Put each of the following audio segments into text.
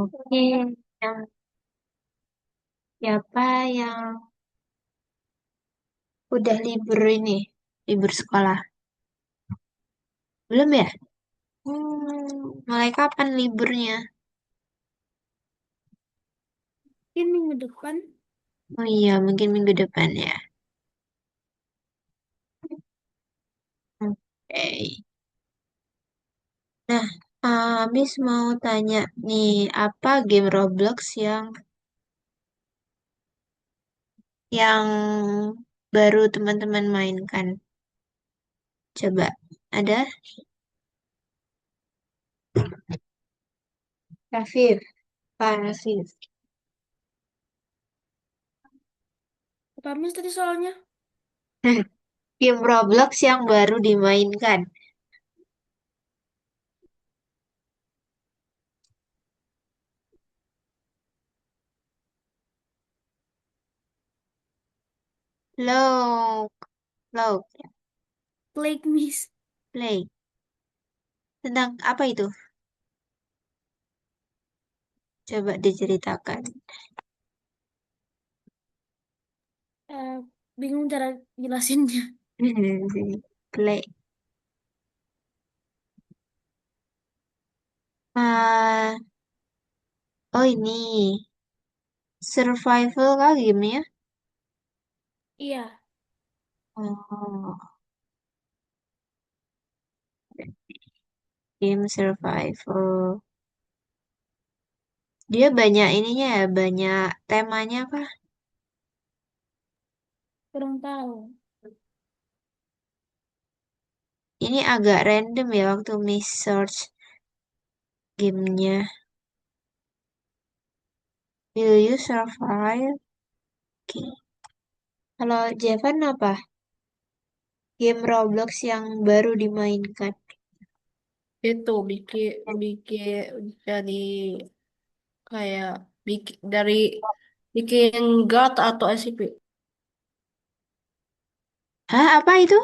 Oke, yang siapa yang udah libur ini? Libur sekolah. Belum ya? Mulai kapan liburnya? Mungkin minggu depan. Oh iya, mungkin minggu depan ya. Oke. Nah, Miss mau tanya nih, apa game Roblox yang baru teman-teman mainkan? Coba, ada? Rafif, Pak Rafif. Apa Mas tadi soalnya? Game Roblox yang baru dimainkan. Lock, Lock, Plague Miss. Play. Tentang apa itu? Coba diceritakan. Eh, Bingung cara jelasinnya. Play. Ah, oh ini survival kah gamenya? Iya, Oh, game survival. Dia banyak ininya ya, banyak temanya kah? kurang tahu. Ini agak random ya waktu Miss search gamenya. Will you survive? Oke. Kalau Jevan apa? Game Roblox yang baru dimainkan. Itu bikin bikin jadi kayak bikin guard atau SCP. Hah, apa itu?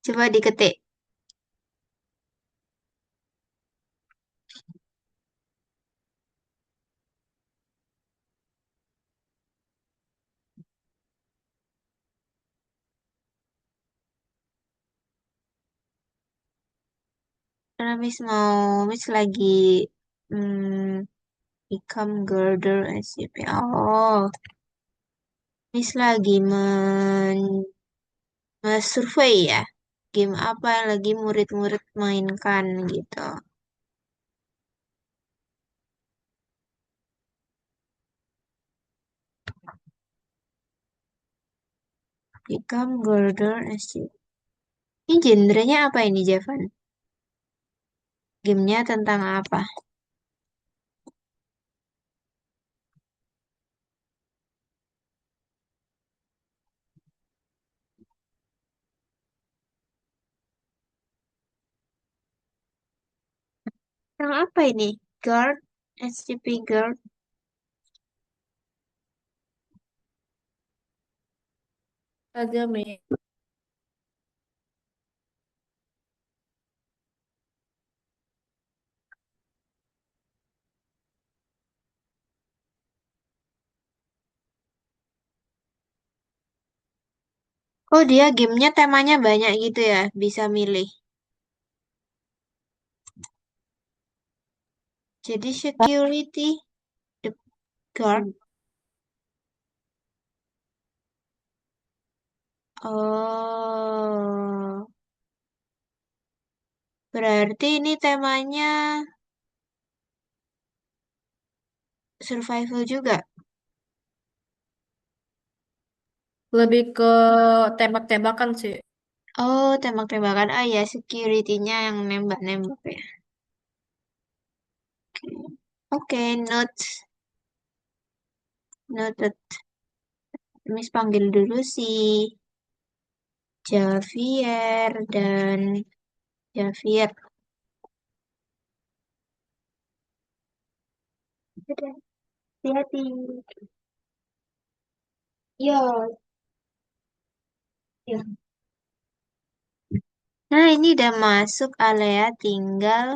Coba diketik. Karena Miss lagi hmm, become girder SCP. Oh, Miss lagi survei ya. Game apa yang lagi murid-murid mainkan gitu. Become girder SCP. Ini genrenya apa ini, Jevan? Gamenya tentang apa? Tentang apa ini? Guard, SCP Guard. Agak Mi. Oh, dia gamenya temanya banyak gitu ya, bisa milih. Jadi security, the guard. Oh, berarti ini temanya survival juga. Lebih ke tembak-tembakan sih. Oh, tembak-tembakan. Ah ya, security-nya yang nembak-nembak ya. Oke, notes. Noted. Miss panggil dulu si Javier dan Javier. Dadah, hati-hati. Yo, yo. Nah, ini udah masuk area tinggal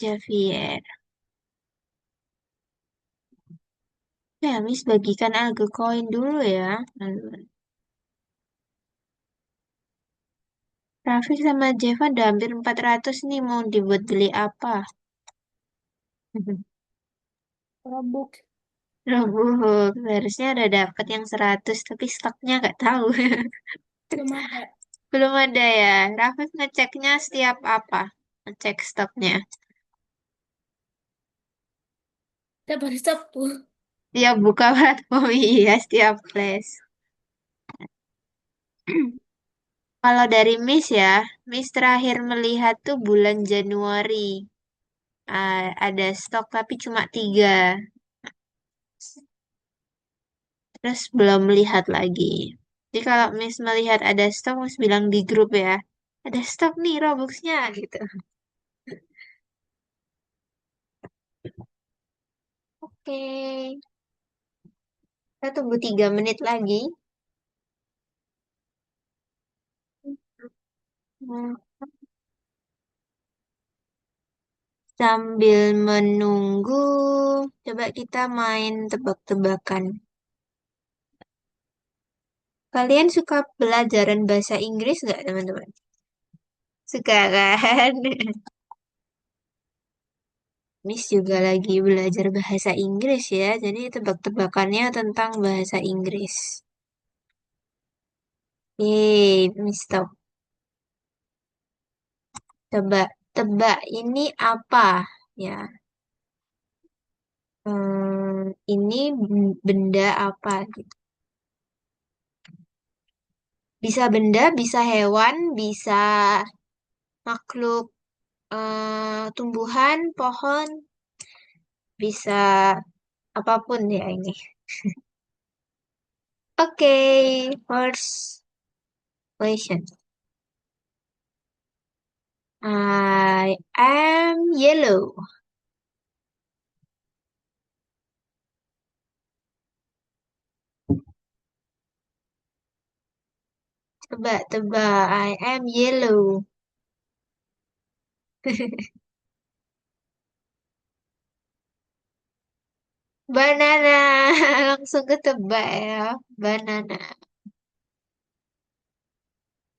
Javier. Ya, Miss bagikan alga koin dulu ya. Rafik sama Jeva udah hampir 400 nih, mau dibuat beli apa? Robux. Robux, harusnya udah dapet yang 100, tapi stoknya nggak tahu. Belum ada. Belum ada ya. Rafif ngeceknya setiap apa? Ngecek stoknya. Tiap hari Sabtu. Tiap buka platform, iya, setiap flash. Kalau dari Miss ya, Miss terakhir melihat tuh bulan Januari. Ada stok tapi cuma 3. Terus belum melihat lagi. Jadi kalau Miss melihat ada stok, Miss bilang di grup ya. Ada stok nih Robuxnya gitu. Oke, kita tunggu 3 menit lagi. Hmm, Sambil menunggu, coba kita main tebak-tebakan. Kalian suka pelajaran bahasa Inggris nggak, teman-teman? Suka kan? Miss juga lagi belajar bahasa Inggris ya, jadi tebak-tebakannya tentang bahasa Inggris. Miss stop. Coba tebak ini apa? Ya, ini benda apa gitu. Bisa benda, bisa hewan, bisa makhluk tumbuhan, pohon, bisa apapun ya ini. Oke, first question. I am yellow. Tebak, tebak. I am yellow. Banana. Langsung ketebak ya. Banana.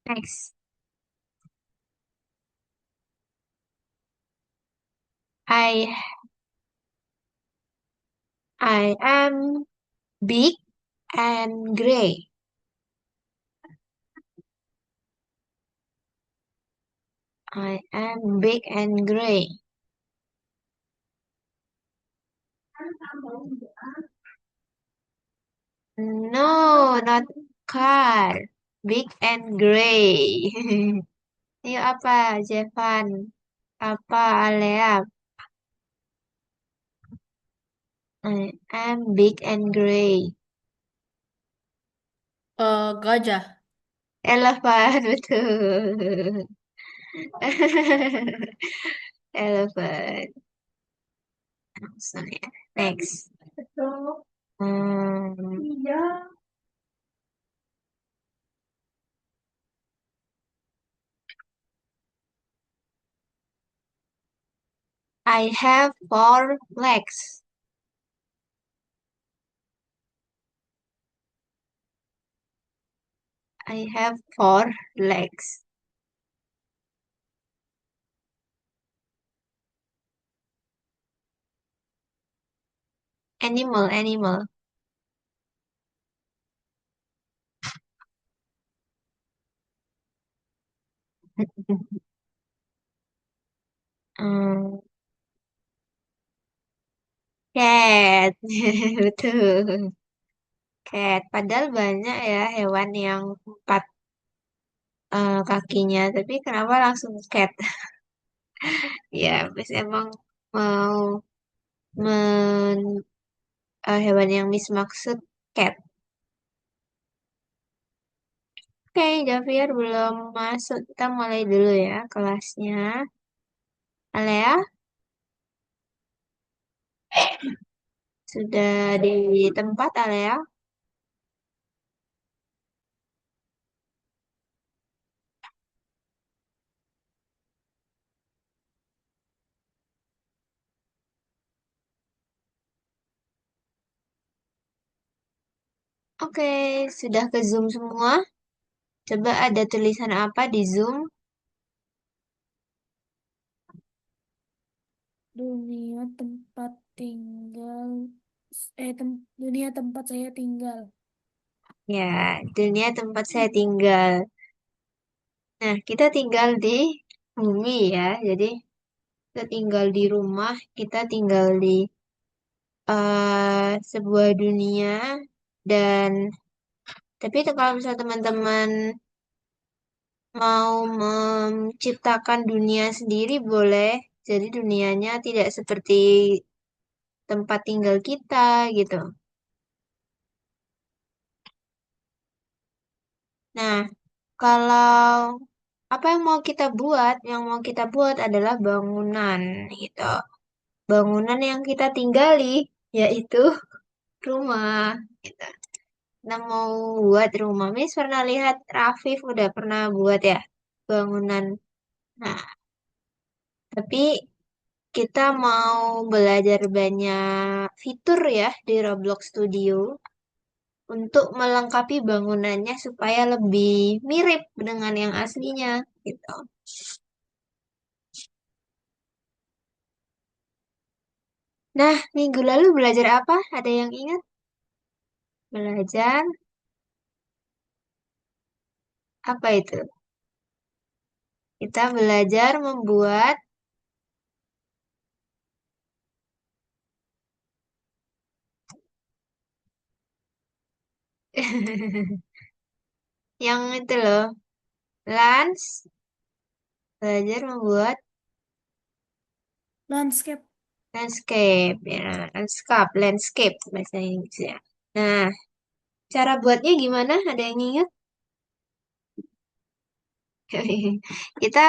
Next. I I am big and gray. I am big and gray. No, not car. Big and gray. Ayo apa, Jevan? Apa, Alea? I am big and gray. Gajah. Elephant, betul. Elephant. Langsung ya. Next. Hmm, I have 4 legs. I have 4 legs. Animal, animal. Hmm, cat. Betul. Cat. Padahal banyak ya hewan yang 4 kakinya. Tapi kenapa langsung cat? Ya, Miss emang mau hewan yang Miss maksud cat. Oke, Javier belum masuk. Kita mulai dulu ya kelasnya. Alea, sudah di tempat Alea? Oke, sudah ke Zoom semua. Coba ada tulisan apa di Zoom? Dunia tempat tinggal. Dunia tempat saya tinggal. Ya, dunia tempat saya tinggal. Nah, kita tinggal di bumi ya. Jadi, kita tinggal di rumah, kita tinggal di sebuah dunia. Dan, tapi itu kalau misalnya teman-teman mau menciptakan dunia sendiri boleh. Jadi dunianya tidak seperti tempat tinggal kita gitu. Nah, kalau apa yang mau kita buat? Yang mau kita buat adalah bangunan gitu. Bangunan yang kita tinggali, yaitu rumah gitu. Kita mau buat rumah. Miss pernah lihat Rafif udah pernah buat ya bangunan. Nah, tapi kita mau belajar banyak fitur ya di Roblox Studio untuk melengkapi bangunannya supaya lebih mirip dengan yang aslinya gitu. Nah, minggu lalu belajar apa? Ada yang ingat? Belajar apa itu? Kita belajar membuat yang itu loh, lans, belajar membuat Landscape. landscape, ya, landscape bahasa Inggrisnya. Nah, cara buatnya gimana? Ada yang ingat? Kita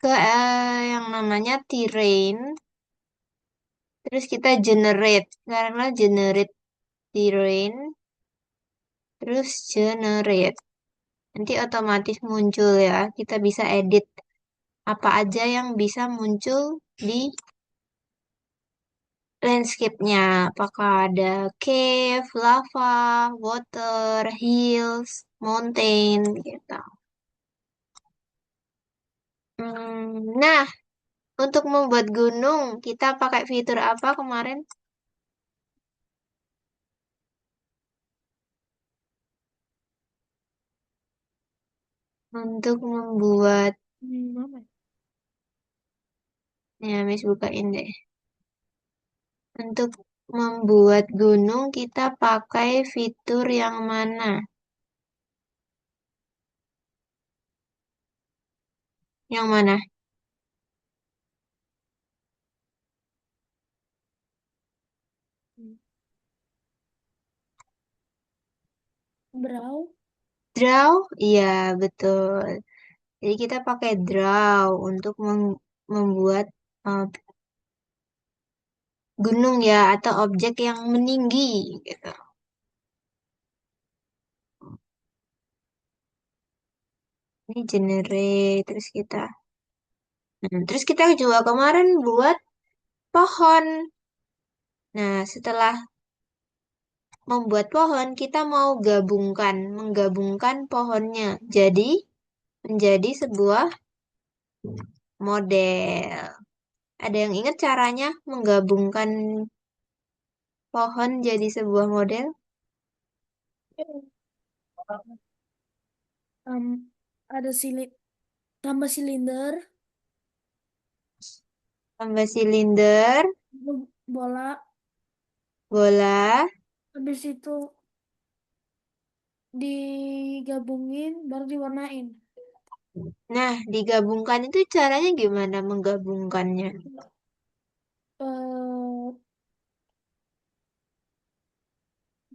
ke yang namanya terrain, terus kita generate, karena generate terrain, terus generate. Nanti otomatis muncul ya. Kita bisa edit apa aja yang bisa muncul di landscape-nya. Apakah ada cave, lava, water, hills, mountain, gitu. Nah, untuk membuat gunung, kita pakai fitur apa kemarin? Untuk membuat, Apa ya? ya, Miss bukain deh. Untuk membuat gunung, kita pakai fitur yang mana? Yang mana? Braw. Draw? Iya, betul. Jadi kita pakai draw untuk membuat uh, gunung ya atau objek yang meninggi gitu. Ini generate terus kita juga kemarin buat pohon. Nah, setelah membuat pohon, kita mau menggabungkan pohonnya. Jadi menjadi sebuah model. Ada yang ingat caranya menggabungkan pohon jadi sebuah model? Em, ada tambah silinder, Tambah silinder, bola, bola. habis itu digabungin baru diwarnain. Nah, digabungkan itu caranya gimana menggabungkannya? eh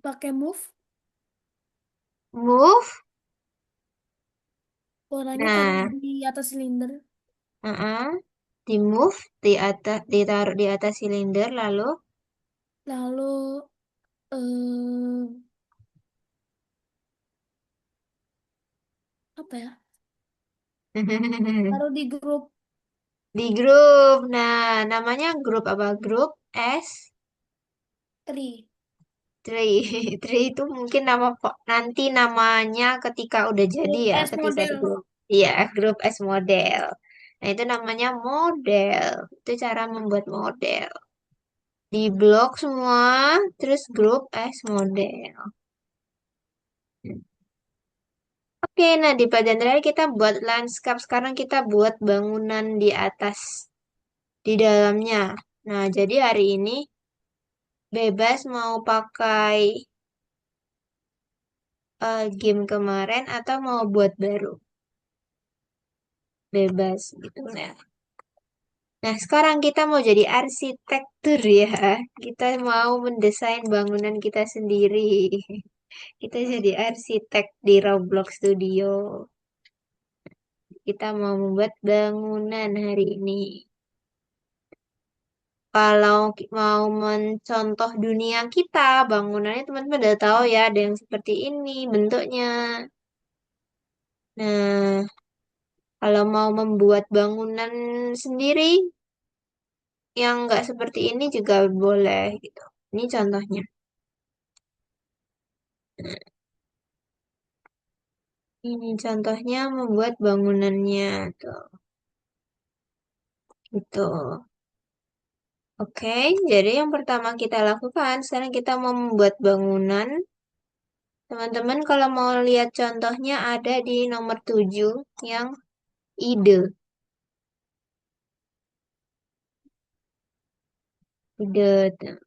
Pakai move, Move. warnanya taruh Nah, di atas silinder, di move ditaruh di atas silinder lalu lalu eh apa ya, taruh di grup di grup. Nah, namanya grup apa? Grup S 3. Tree. Tree itu mungkin nanti namanya ketika udah jadi Grup ya, S ketika di model. grup. Iya, grup S model. Nah, itu namanya model. Itu cara membuat model. Di blok semua, terus grup S model. Oke, nah di pelajaran terakhir kita buat landscape. Sekarang kita buat bangunan di atas, di dalamnya. Nah, jadi hari ini bebas mau pakai game kemarin atau mau buat baru. Bebas gitu ya. Nah, sekarang kita mau jadi arsitektur ya. Kita mau mendesain bangunan kita sendiri. Kita jadi arsitek di Roblox Studio. Kita mau membuat bangunan hari ini. Kalau mau mencontoh dunia kita, bangunannya teman-teman udah tahu ya, ada yang seperti ini bentuknya. Nah, kalau mau membuat bangunan sendiri yang nggak seperti ini juga boleh gitu. Ini contohnya. Ini contohnya membuat bangunannya tuh. Gitu. Oke, jadi yang pertama kita lakukan, sekarang kita mau membuat bangunan. Teman-teman kalau mau lihat contohnya ada di nomor 7 yang ide. Ide tuh.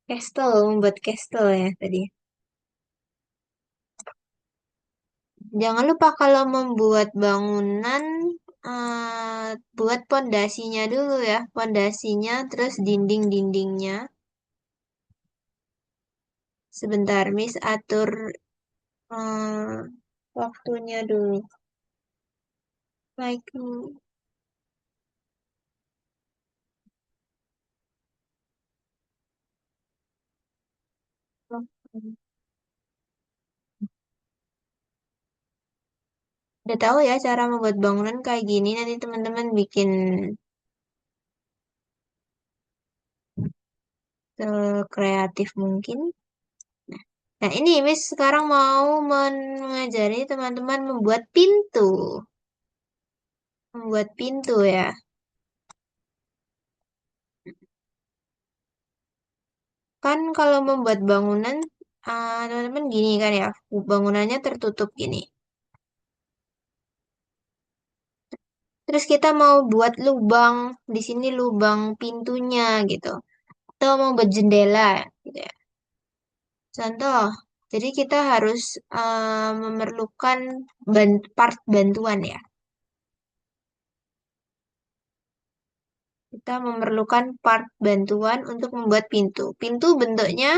Castle, membuat castle ya tadi. Jangan lupa kalau membuat bangunan, buat pondasinya dulu ya. Pondasinya, terus dinding-dindingnya. Sebentar, Miss atur waktunya dulu. Baik. Udah tahu ya cara membuat bangunan kayak gini. Nanti teman-teman bikin kreatif mungkin. Nah, ini Miss sekarang mau mengajari teman-teman membuat pintu. Membuat pintu ya. Kan kalau membuat bangunan, teman-teman gini kan ya, bangunannya tertutup gini. Terus kita mau buat lubang, di sini lubang pintunya gitu. Atau mau buat jendela gitu ya. Contoh, jadi kita harus memerlukan part bantuan ya. Kita memerlukan part bantuan untuk membuat pintu. Pintu bentuknya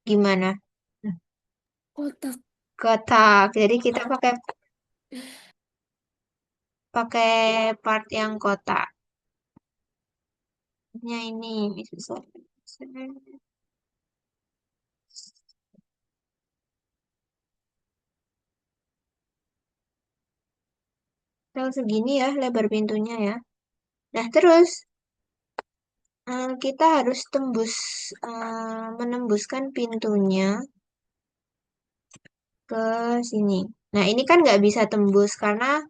gimana? Kotak. Kotak. Jadi kita pakai pakai part yang kotak. Ini susah. Sel segini ya lebar pintunya ya. Nah terus kita harus menembuskan pintunya ke sini. Nah ini kan nggak bisa tembus karena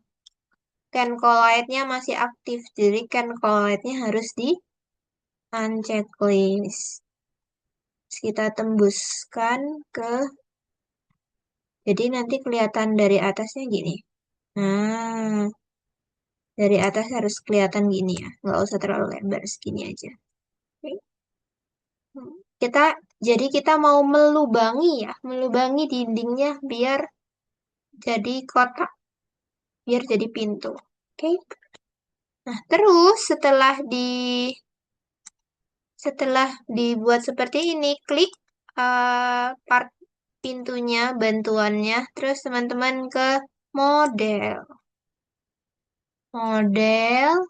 can collide-nya masih aktif. Jadi can collide-nya harus di unchecklist. Terus kita tembuskan ke, jadi nanti kelihatan dari atasnya gini. Nah, dari atas harus kelihatan gini ya. Nggak usah terlalu lebar, segini aja. Oke. Kita, jadi kita mau melubangi ya, melubangi dindingnya biar jadi kotak, biar jadi pintu. Oke. Nah, terus setelah dibuat seperti ini, klik part pintunya, bantuannya, terus teman-teman ke model. Model,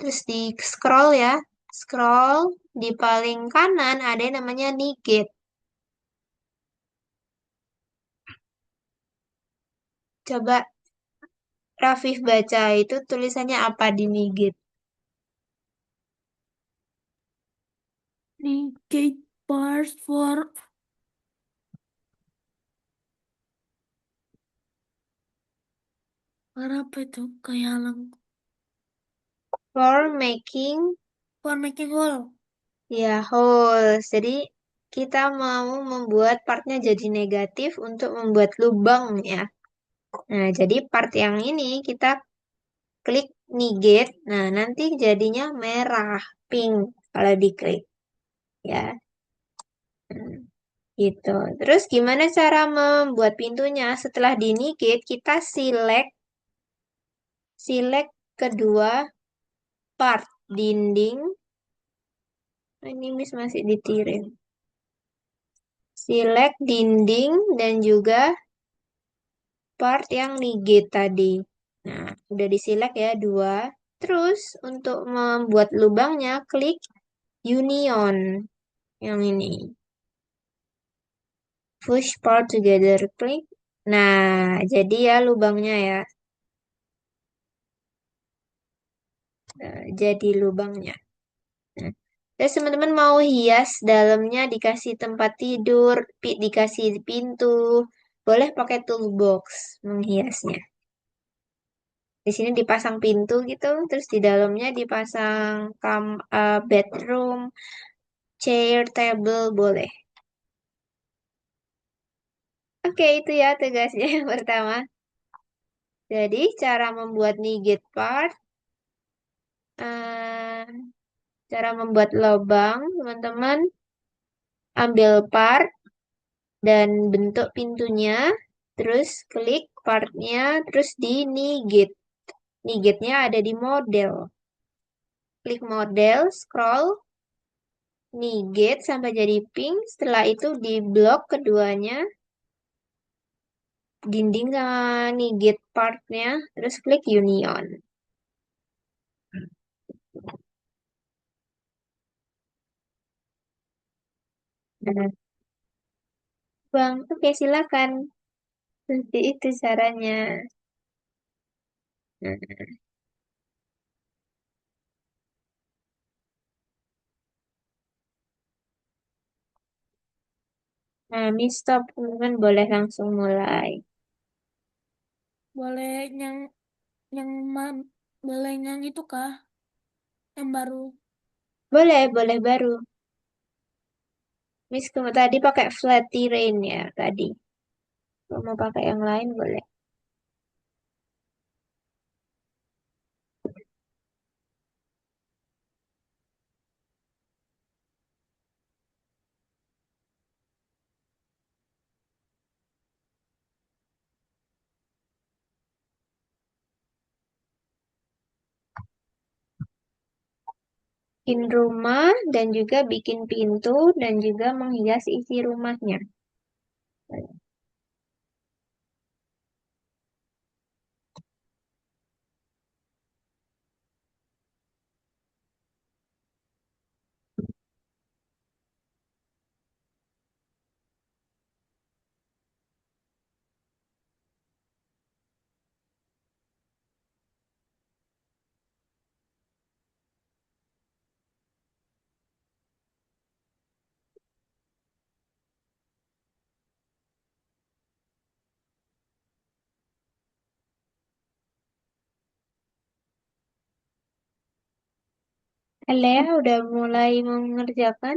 terus di scroll ya. Scroll, di paling kanan ada yang namanya Nigit. Coba Rafif baca itu tulisannya apa di Nigit. Negate parts for apa itu? Kayak halang. For making For making hole. ya holes. Jadi kita mau membuat partnya jadi negatif untuk membuat lubang ya. Nah, jadi part yang ini kita klik negate. Nah, nanti jadinya merah, pink kalau diklik ya. Hmm, gitu. Terus gimana cara membuat pintunya? Setelah di negate, kita select kedua part dinding. Ini Miss masih ditirin. Select dinding dan juga part yang negate tadi. Nah, udah diselect ya dua. Terus untuk membuat lubangnya klik union yang ini. Push part together klik. Nah, jadi ya lubangnya ya. Nah, jadi lubangnya. Nah, terus teman-teman mau hias dalamnya dikasih tempat tidur, dikasih pintu, boleh pakai toolbox menghiasnya. Di sini dipasang pintu gitu, terus di dalamnya dipasang bedroom, chair, table, boleh. Oke, itu ya tugasnya yang pertama. Jadi, cara membuat nigit part, eh, cara membuat lubang, teman-teman ambil part dan bentuk pintunya, terus klik partnya, terus di nigit. Nigitnya ada di model. Klik model, scroll, nigit sampai jadi pink. Setelah itu di blok keduanya, dinding sama nigit partnya, terus klik union. Nah, Bang, oke silakan. Seperti itu caranya. Nah, Miss Stop, teman-teman boleh langsung mulai. Boleh yang man, boleh yang itu kah? Yang baru. Boleh, boleh baru. Miss kamu tadi pakai flat terrain ya tadi. Kalau mau pakai yang lain boleh. Bikin rumah dan juga bikin pintu dan juga menghias isi rumahnya. Alea udah mulai mengerjakan.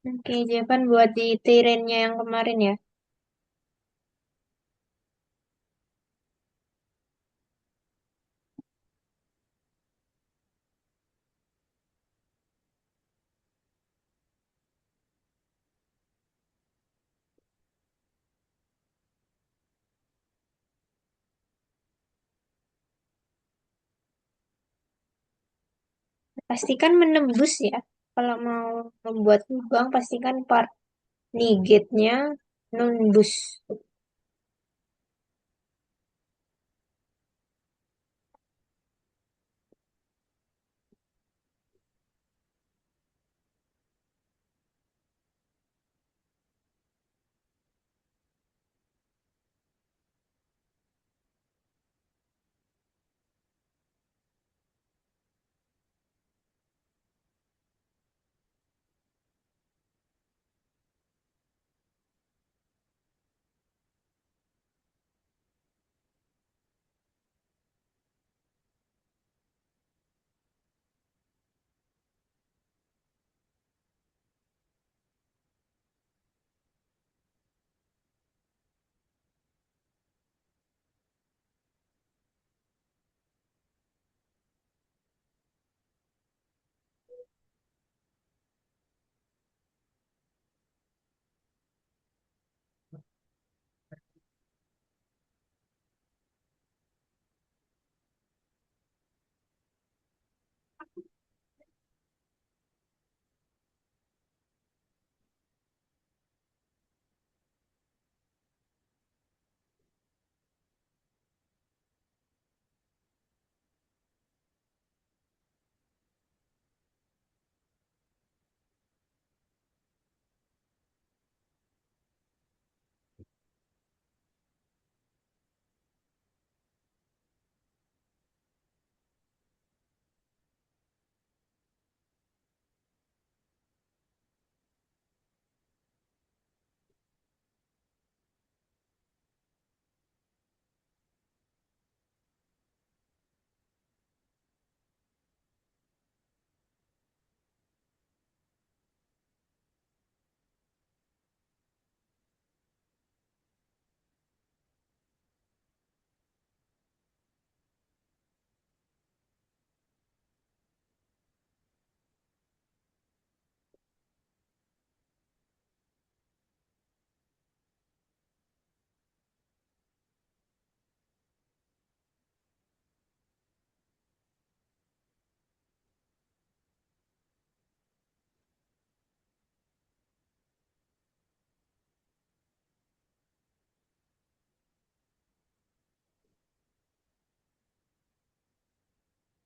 Oke, jawaban buat di tirennya yang kemarin ya. Pastikan menembus ya. Kalau mau membuat lubang, pastikan part nigitnya nembus.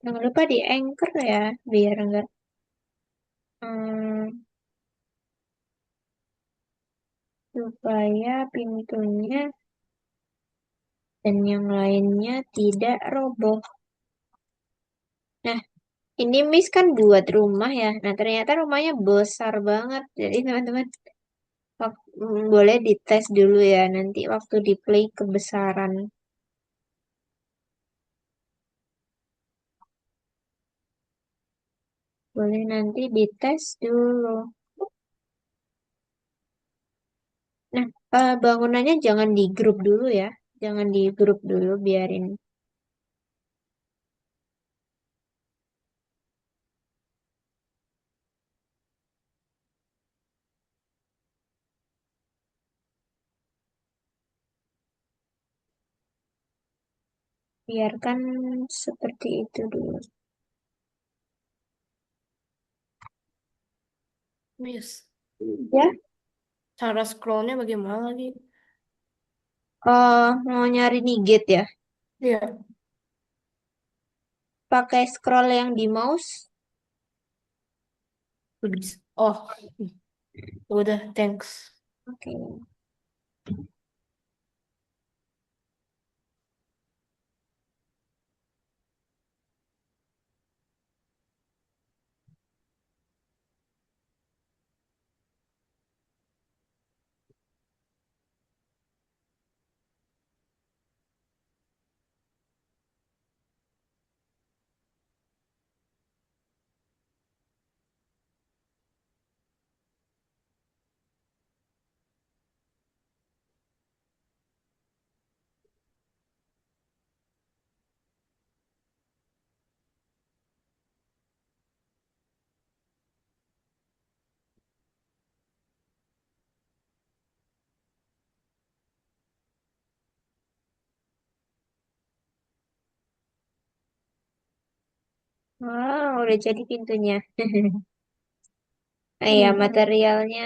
Jangan lupa di anchor ya, biar enggak hmm, supaya pintunya dan yang lainnya tidak roboh. Nah, ini Miss kan buat rumah ya. Nah, ternyata rumahnya besar banget. Jadi teman-teman boleh dites dulu ya. Nanti waktu di play kebesaran. Boleh nanti dites dulu. Nah, bangunannya jangan di grup dulu ya. Jangan di grup dulu, biarkan seperti itu dulu. Miss, Ya, cara scrollnya bagaimana lagi? mau nyari Niget ya. Iya. Pakai scroll yang di mouse. Oh, udah, thanks. Oke. Wow, udah jadi pintunya. Ah ya, Hmm. materialnya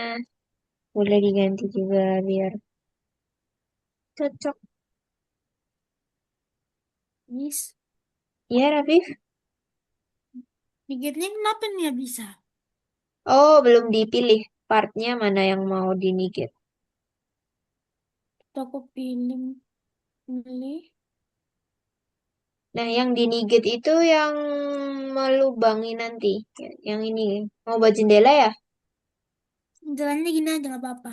boleh diganti juga biar cocok. Miss, Iya, Rafif. mikirnya kenapa nih ya bisa? Oh, belum dipilih partnya mana yang mau dinigit. Tuh aku pilih. Nah, yang dinigit itu yang melubangi nanti. Yang ini. Mau buat jendela ya? Jalannya gini aja nggak apa-apa.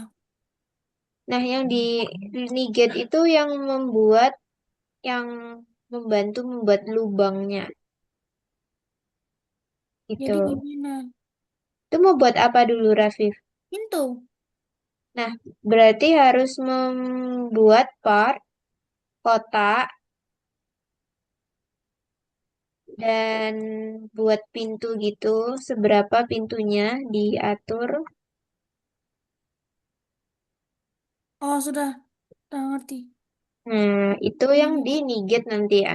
Nah, yang di nigit itu yang membuat, yang membantu membuat lubangnya. Jadi Itu. gimana? Itu mau buat apa dulu, Rafif? Pintu. Nah, berarti harus membuat part kotak dan buat pintu gitu. Seberapa pintunya diatur. Oh sudah, udah ngerti. Nah, itu yang Ini. dinigit nanti ya.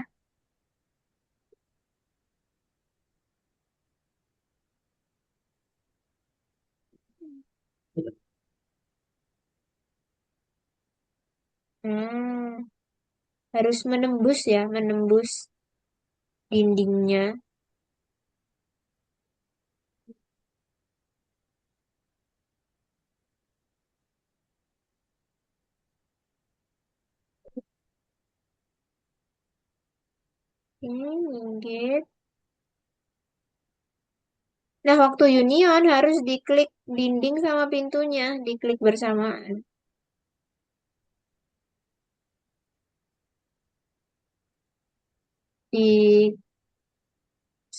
Hmm, harus menembus ya, menembus dindingnya. Gitu. Nah, waktu union harus diklik dinding sama pintunya, diklik bersamaan. Di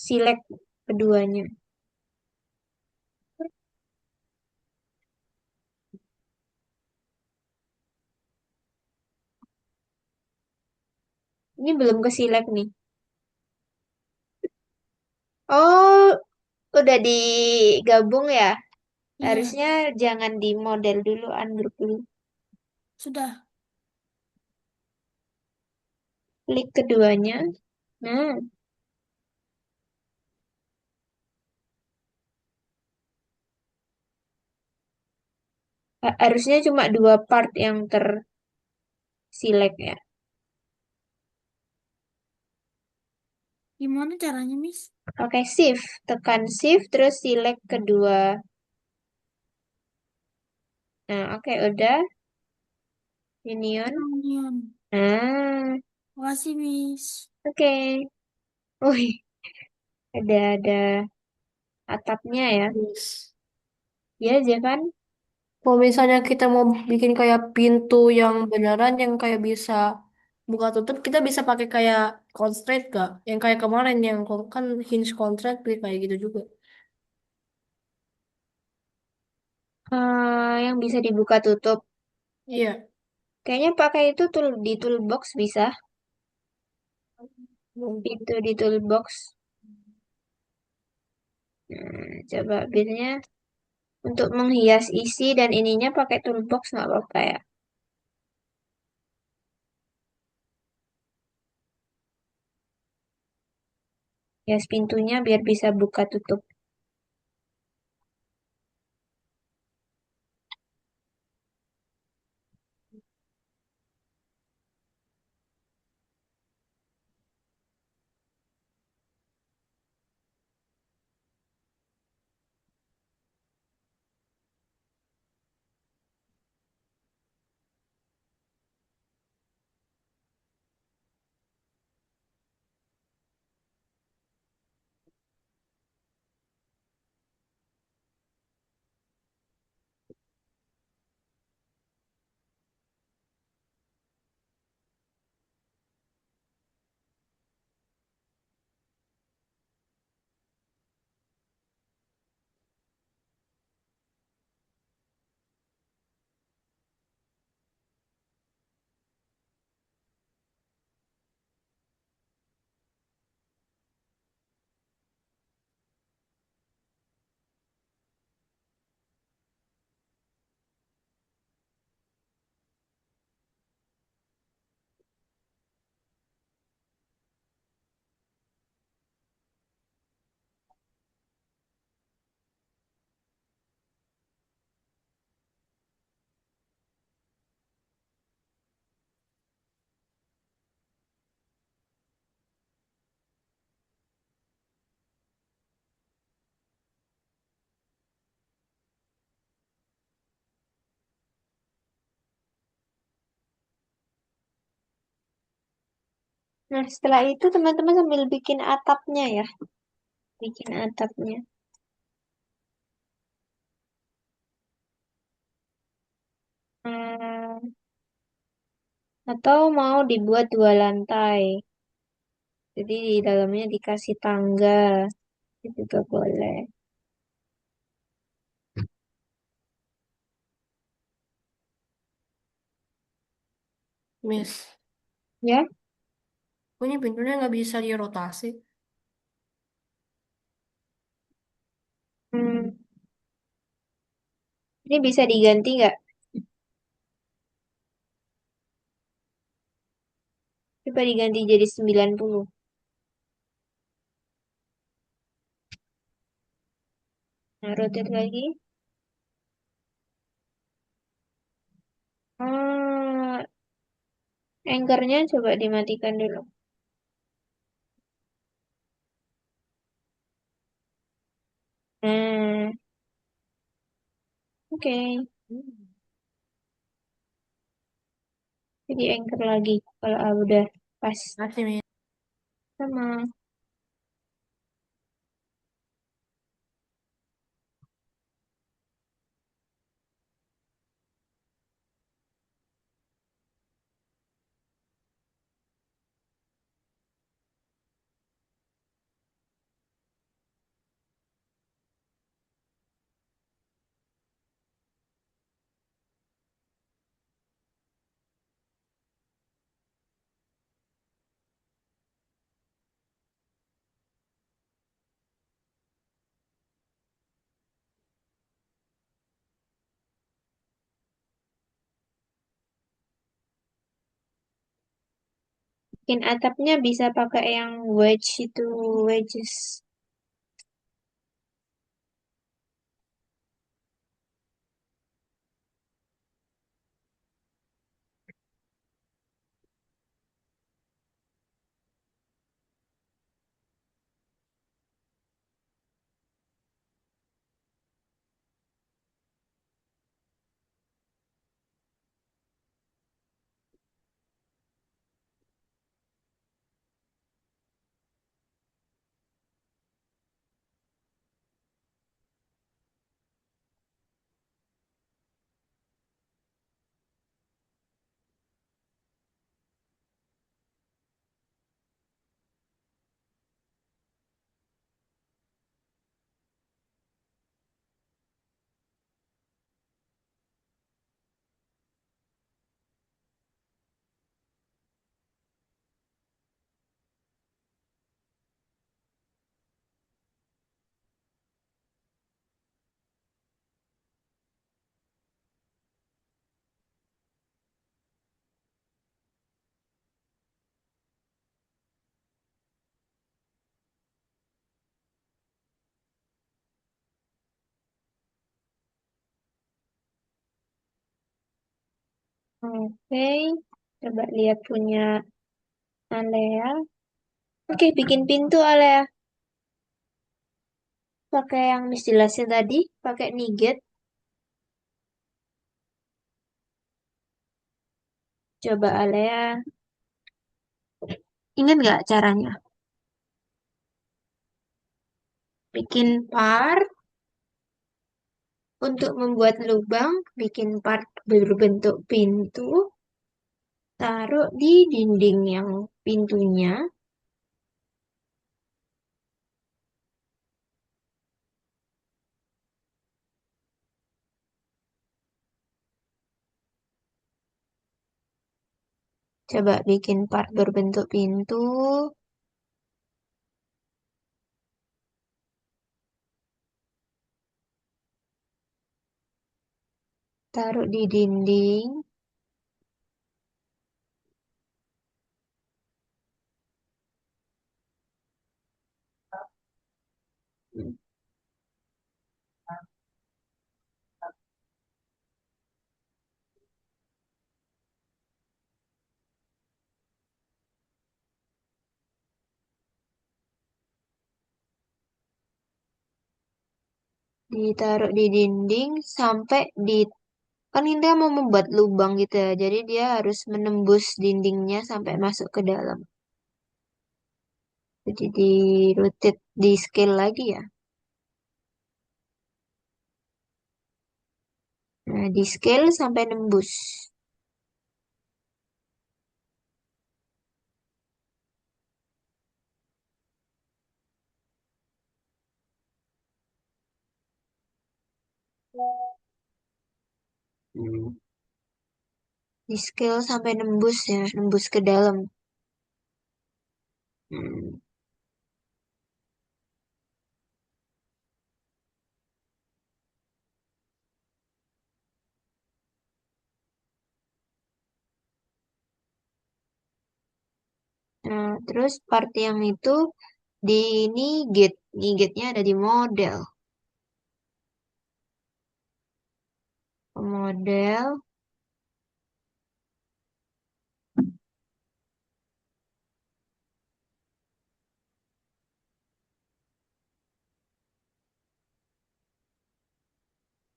select keduanya. Ini belum ke select nih. Oh, udah digabung ya? Iya, Harusnya jangan di model dulu, ungroup dulu. sudah. Klik keduanya. Nah, harusnya cuma dua part yang terselect ya. Gimana caranya, Miss? Pakai shift, tekan shift terus select kedua. Nah, oke udah union. Union. Nah, Makasih, Miss. oke. Wih, ada atapnya ya. Yes. Ya aja kan? Kalau misalnya kita mau bikin kayak pintu yang beneran yang kayak bisa buka tutup, kita bisa pakai kayak constraint gak? Yang kayak kemarin yang kan hinge constraint kayak gitu juga. Yang bisa dibuka tutup. Iya. Kayaknya pakai itu di toolbox bisa. Hmm. Pintu di toolbox. Nah, coba biasanya untuk menghias isi dan ininya pakai toolbox nggak apa-apa ya. Hias pintunya biar bisa buka tutup. Nah, setelah itu teman-teman sambil bikin atapnya ya. Bikin atapnya. Hmm, atau mau dibuat 2 lantai. Jadi di dalamnya dikasih tangga. Itu juga boleh. Miss, Ya, ini pintunya nggak bisa dirotasi. hmm, ini bisa diganti nggak? Coba diganti jadi 90. Nah, rotate lagi. Ah, anchornya coba dimatikan dulu. Hmm, oke. Hmm. Jadi anchor lagi kalau udah pas Masih, Miss. sama. Bikin atapnya bisa pakai yang wedge itu, wedges. Oke, coba lihat punya Alea. Oke, bikin pintu Alea. Pakai yang jelasin tadi, pakai Niget. Coba Alea. Ingat nggak caranya? Bikin part untuk membuat lubang, bikin part berbentuk pintu, taruh di dinding yang pintunya. Coba bikin part berbentuk pintu, taruh di dinding. Ditaruh di dinding sampai di kan kita mau membuat lubang gitu ya. Jadi dia harus menembus dindingnya sampai masuk ke dalam. Jadi di rotate di scale lagi ya. Nah, di scale sampai nembus. Hmm, Di scale sampai nembus ya, nembus ke dalam. Hmm, Nah, terus part yang itu di ini gate. Ini gate-nya ada di model. Model,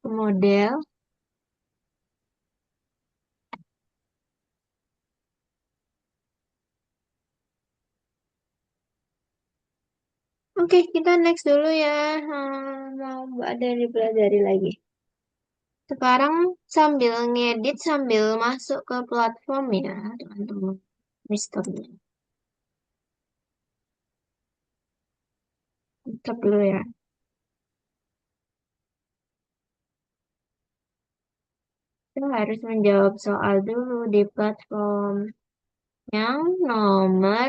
model. Oke, kita next dulu ya. Mau ada yang dipelajari lagi. Sekarang sambil ngedit, sambil masuk ke platform ya, teman-teman. Misternya. Stop dulu ya. Kita harus menjawab soal dulu di platform. Yang nomor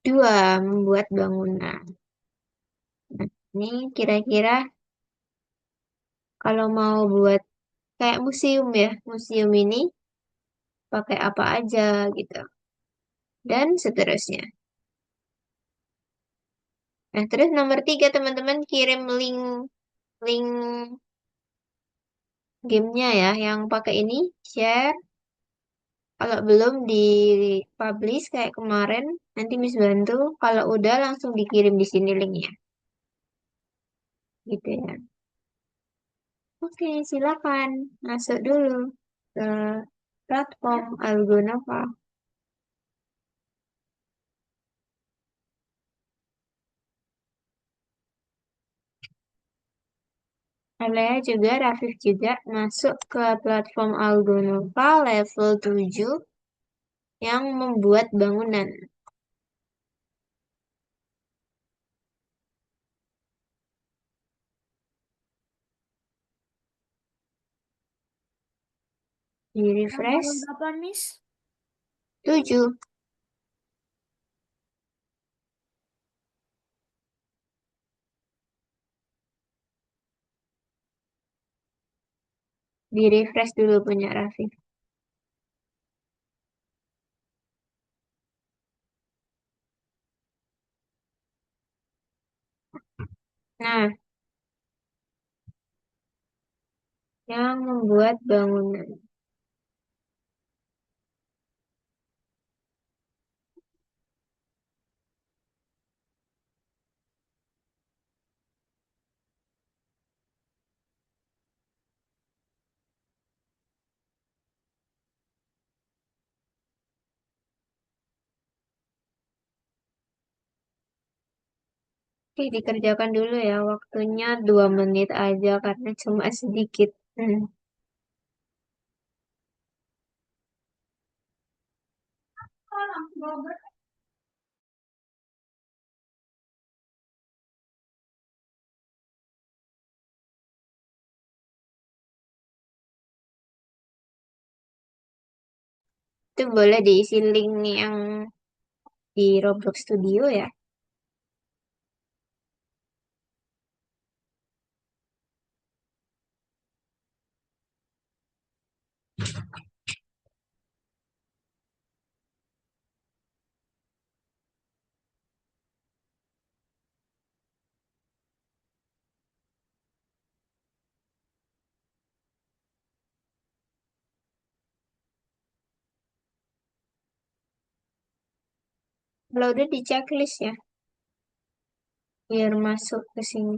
2, membuat bangunan. Nah, ini kira-kira kalau mau buat kayak museum ya, museum ini pakai apa aja gitu. Dan seterusnya. Nah, terus nomor 3 teman-teman kirim link link gamenya ya yang pakai ini share. Kalau belum di-publish kayak kemarin, nanti Miss bantu. Kalau udah langsung dikirim di sini linknya. Gitu ya. Oke, silakan masuk dulu ke platform Algonova. Alea juga, Rafif juga masuk ke platform Algonova level 7 yang membuat bangunan. Di Yang nomor refresh berapa, Miss? 7. Di refresh dulu punya Rafif. Nah, yang membuat bangunan. Oke, dikerjakan dulu ya. Waktunya 2 menit aja karena cuma sedikit. Itu boleh diisi link yang di Roblox Studio ya. Kalau udah di checklist ya, biar masuk ke sini.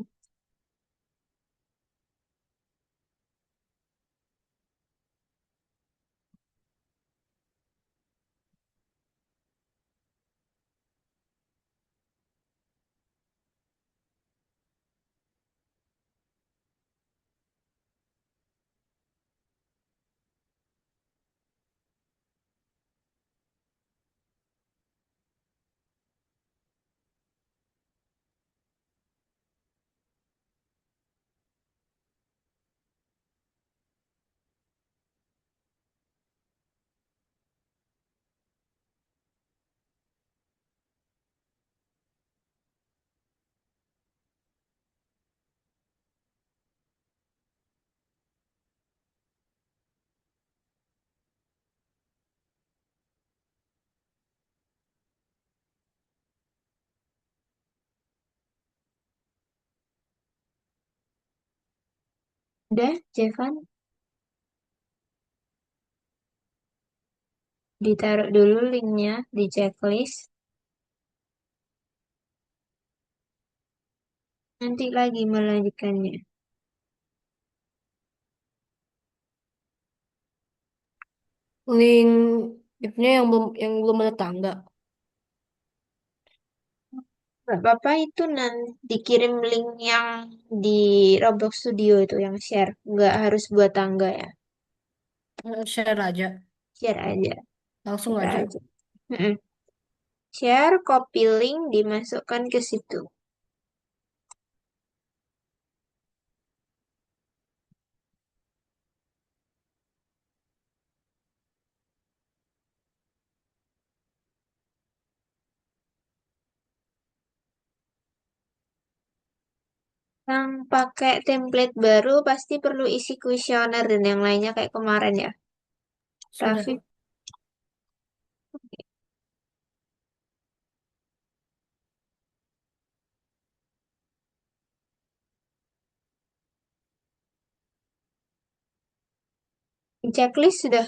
Udah, Jevan, ditaruh dulu linknya di checklist. Nanti lagi melanjutkannya. Link itunya yang belum ada tangga. Nggak apa-apa itu nanti dikirim link yang di Roblox Studio itu yang share. Nggak harus buat tangga ya. Share aja, Share aja. langsung Share aja. aja. Mm-mm. Share, copy link, dimasukkan ke situ. Yang pakai template baru pasti perlu isi kuesioner dan yang lainnya kayak kemarin ya. Sudah. Raffi, checklist sudah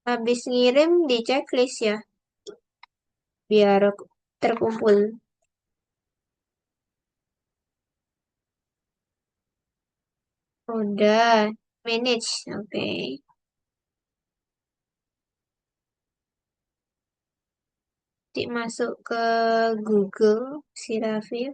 habis ngirim di checklist ya, biar terkumpul. Udah, manage, oke. Nanti masuk ke Google, si Raffi.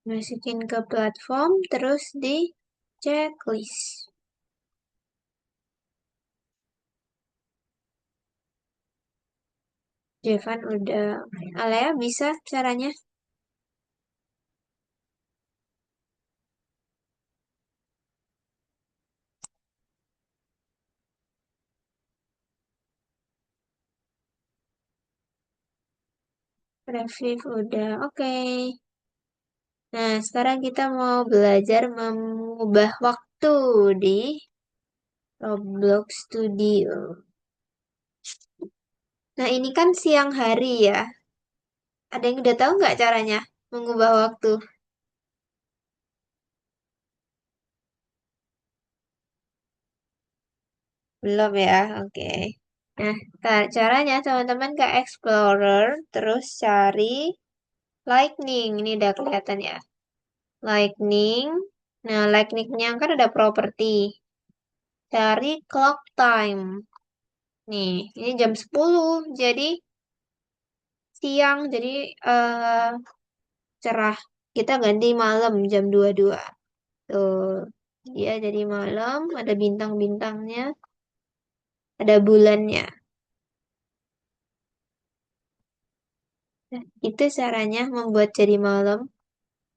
Masukin ke platform, terus di checklist. Jevan udah. Alea bisa caranya? Rafif udah. Oke. Nah, sekarang kita mau belajar mengubah waktu di Roblox Studio. Nah, ini kan siang hari ya. Ada yang udah tahu nggak caranya mengubah waktu? Belum ya? Oke. Nah, caranya teman-teman ke Explorer, terus cari Lightning. Ini udah kelihatan ya. Lightning. Nah, Lightning-nya kan ada properti. Cari clock time. Nih, ini jam 10. Jadi siang, jadi eh, cerah. Kita ganti malam jam 22. Tuh. Dia jadi malam, ada bintang-bintangnya, ada bulannya. Nah, itu caranya membuat jadi malam.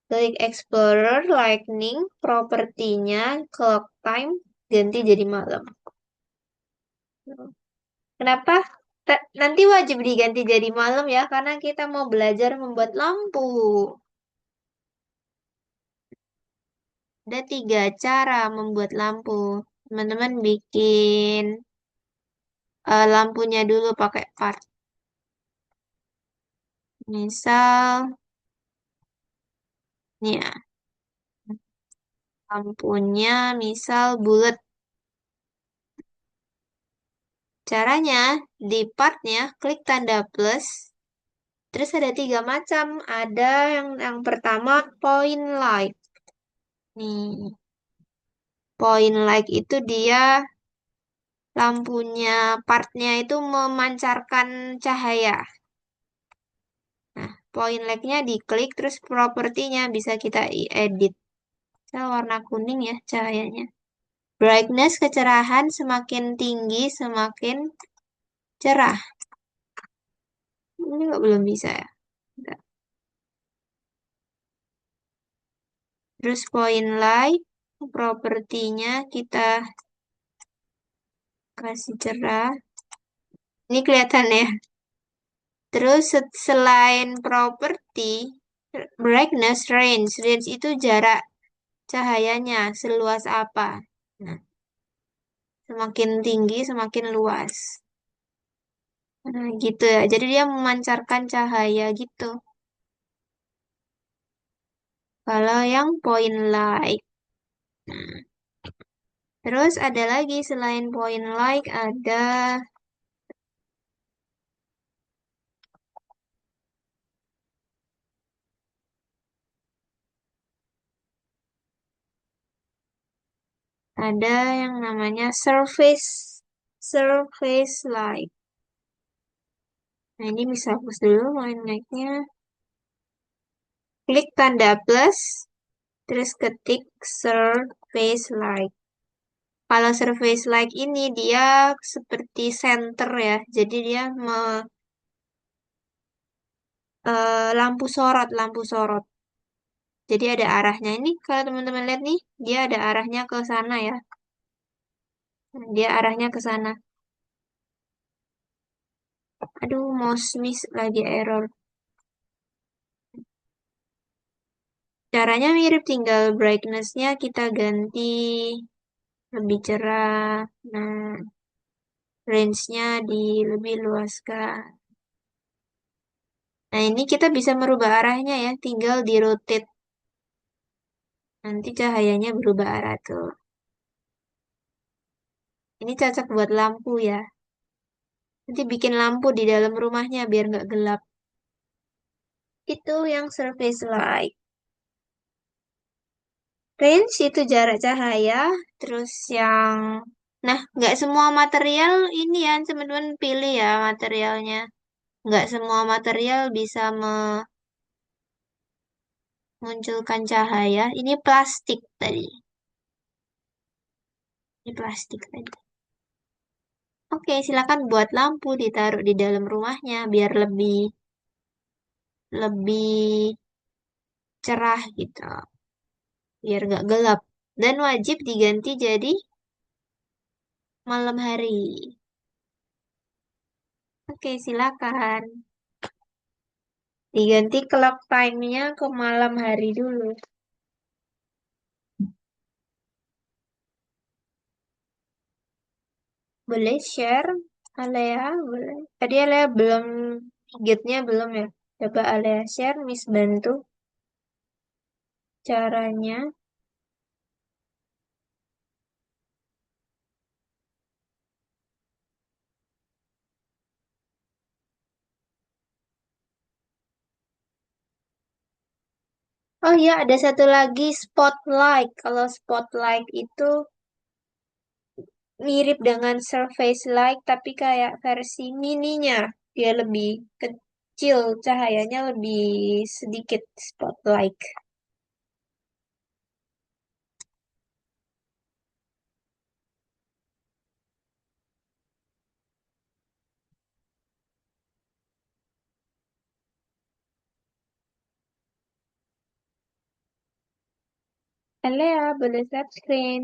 Klik Explorer, Lightning, propertinya, clock time, ganti jadi malam. Kenapa? Nanti wajib diganti jadi malam ya, karena kita mau belajar membuat lampu. Ada 3 cara membuat lampu. Teman-teman bikin lampunya dulu pakai part. Misal, nih ya, lampunya misal bulat. Caranya, di partnya klik tanda plus. Terus ada 3 macam. Ada yang pertama point light. Nih, point light itu dia lampunya partnya itu memancarkan cahaya. Nah, point light-nya diklik terus propertinya bisa kita edit. Misal warna kuning ya cahayanya. Brightness kecerahan semakin tinggi semakin cerah. Ini kok belum bisa ya. Bentar. Terus point light propertinya kita kasih cerah. Ini kelihatan ya. Terus selain properti, brightness, range. Range itu jarak cahayanya seluas apa. Nah, semakin tinggi, semakin luas. Nah, gitu ya. Jadi dia memancarkan cahaya gitu. Kalau yang point light. Nah, terus ada lagi selain point light ada yang namanya surface light. Nah, ini bisa hapus dulu point light-nya. Klik tanda plus, terus ketik surface light. Kalau surface light ini dia seperti center ya. Jadi dia lampu sorot, lampu sorot. Jadi ada arahnya. Ini kalau teman-teman lihat nih, dia ada arahnya ke sana ya. Dia arahnya ke sana. Aduh, mouse miss lagi error. Caranya mirip, tinggal brightness-nya kita ganti lebih cerah. Nah, range-nya lebih luaskan. Nah, ini kita bisa merubah arahnya ya, tinggal di rotate. Nanti cahayanya berubah arah tuh. Ini cocok buat lampu ya. Nanti bikin lampu di dalam rumahnya biar nggak gelap. Itu yang surface light. Range itu jarak cahaya. Terus yang... Nah, nggak semua material ini ya, teman-teman pilih ya materialnya. Nggak semua material bisa memunculkan cahaya. Ini plastik tadi. Ini plastik tadi. Oke, silakan buat lampu ditaruh di dalam rumahnya biar lebih lebih cerah gitu. Biar nggak gelap. Dan wajib diganti jadi malam hari. Oke, silakan. Diganti clock time-nya ke malam hari dulu. Boleh share, Alea? Boleh. Tadi Alea belum, gate-nya belum ya? Coba Alea share, Miss bantu caranya. Oh iya, ada satu lagi spotlight. Kalau spotlight itu mirip dengan surface light, tapi kayak versi mininya. Dia lebih kecil, cahayanya lebih sedikit spotlight. Alea, boleh share screen.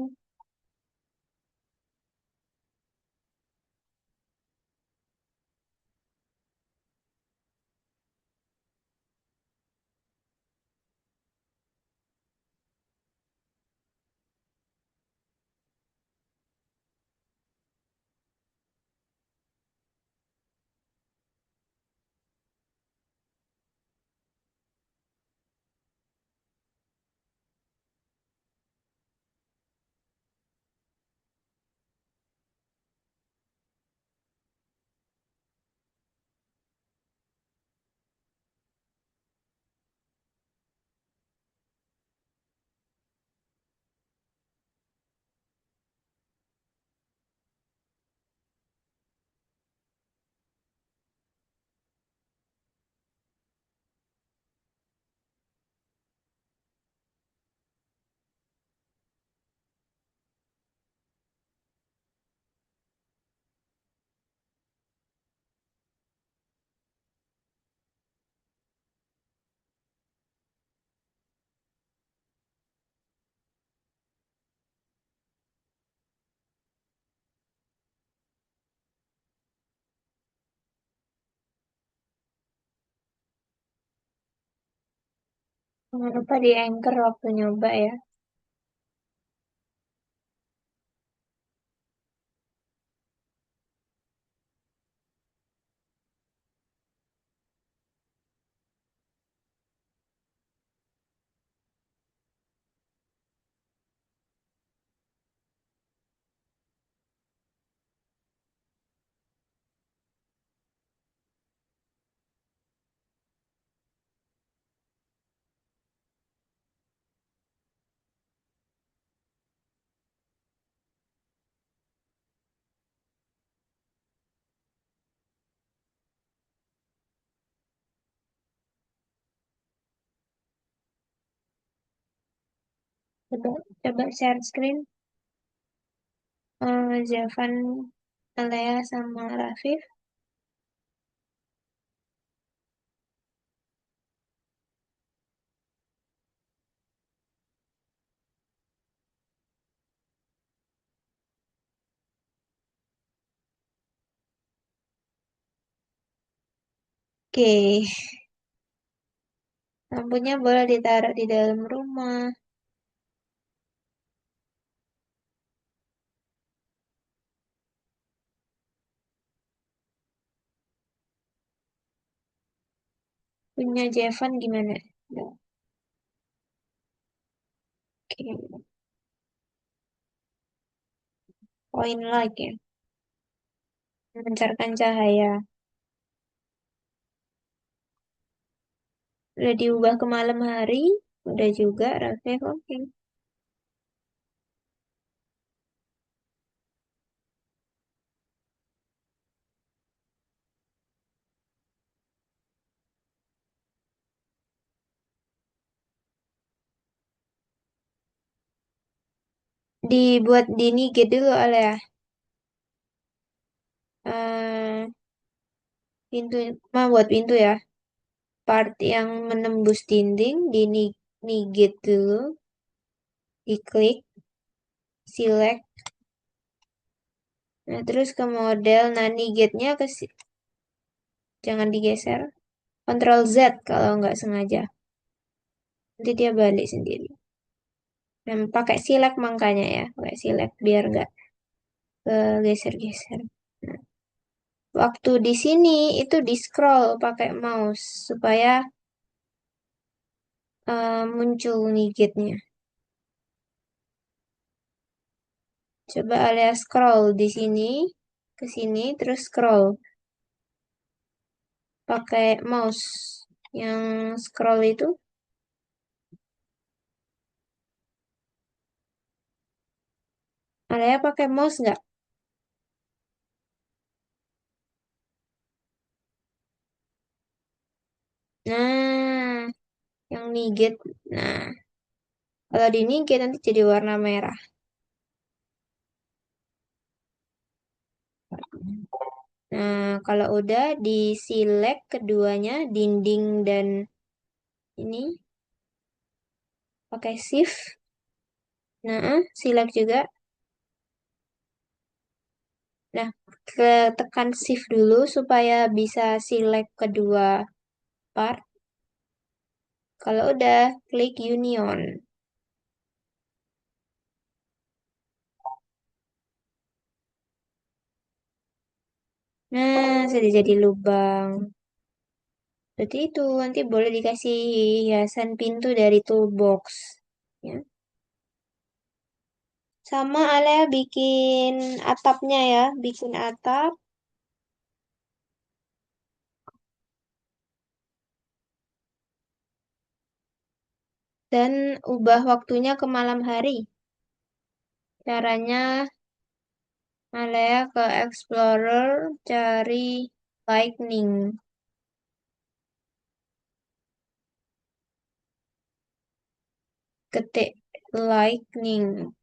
Jangan lupa di anchor waktu nyoba ya. Coba, coba share screen. Javan, Alea sama Rafif. Oke, lampunya boleh ditaruh di dalam rumah. Punya Jevan gimana? Oke, point like ya. Memancarkan cahaya. Udah diubah ke malam hari. Udah juga, Rafif. Oke. Dibuat di niget dulu, Alea. Eh, pintu, buat pintu ya. Part yang menembus dinding, di niget dulu. Diklik, select. Nah, terus ke model. Nah, nigetnya jangan digeser. Ctrl Z kalau nggak sengaja. Nanti dia balik sendiri. Dan pakai select makanya ya. Pakai select biar nggak geser-geser. Nah, waktu di sini itu di scroll pakai mouse supaya muncul widgetnya. Coba alias scroll di sini ke sini terus scroll pakai mouse yang scroll itu. Alia pakai mouse nggak? Nah, yang niget. Nah, kalau di niget nanti jadi warna merah. Nah, kalau udah di select keduanya dinding dan ini pakai shift. Nah, select juga. Nah, tekan shift dulu supaya bisa select kedua part. Kalau udah, klik union. Nah, sudah jadi lubang. Berarti itu nanti boleh dikasih hiasan pintu dari toolbox. Ya. Sama Alea bikin atapnya ya, bikin atap dan ubah waktunya ke malam hari. Caranya Alea ke Explorer, cari lightning, ketik lightning.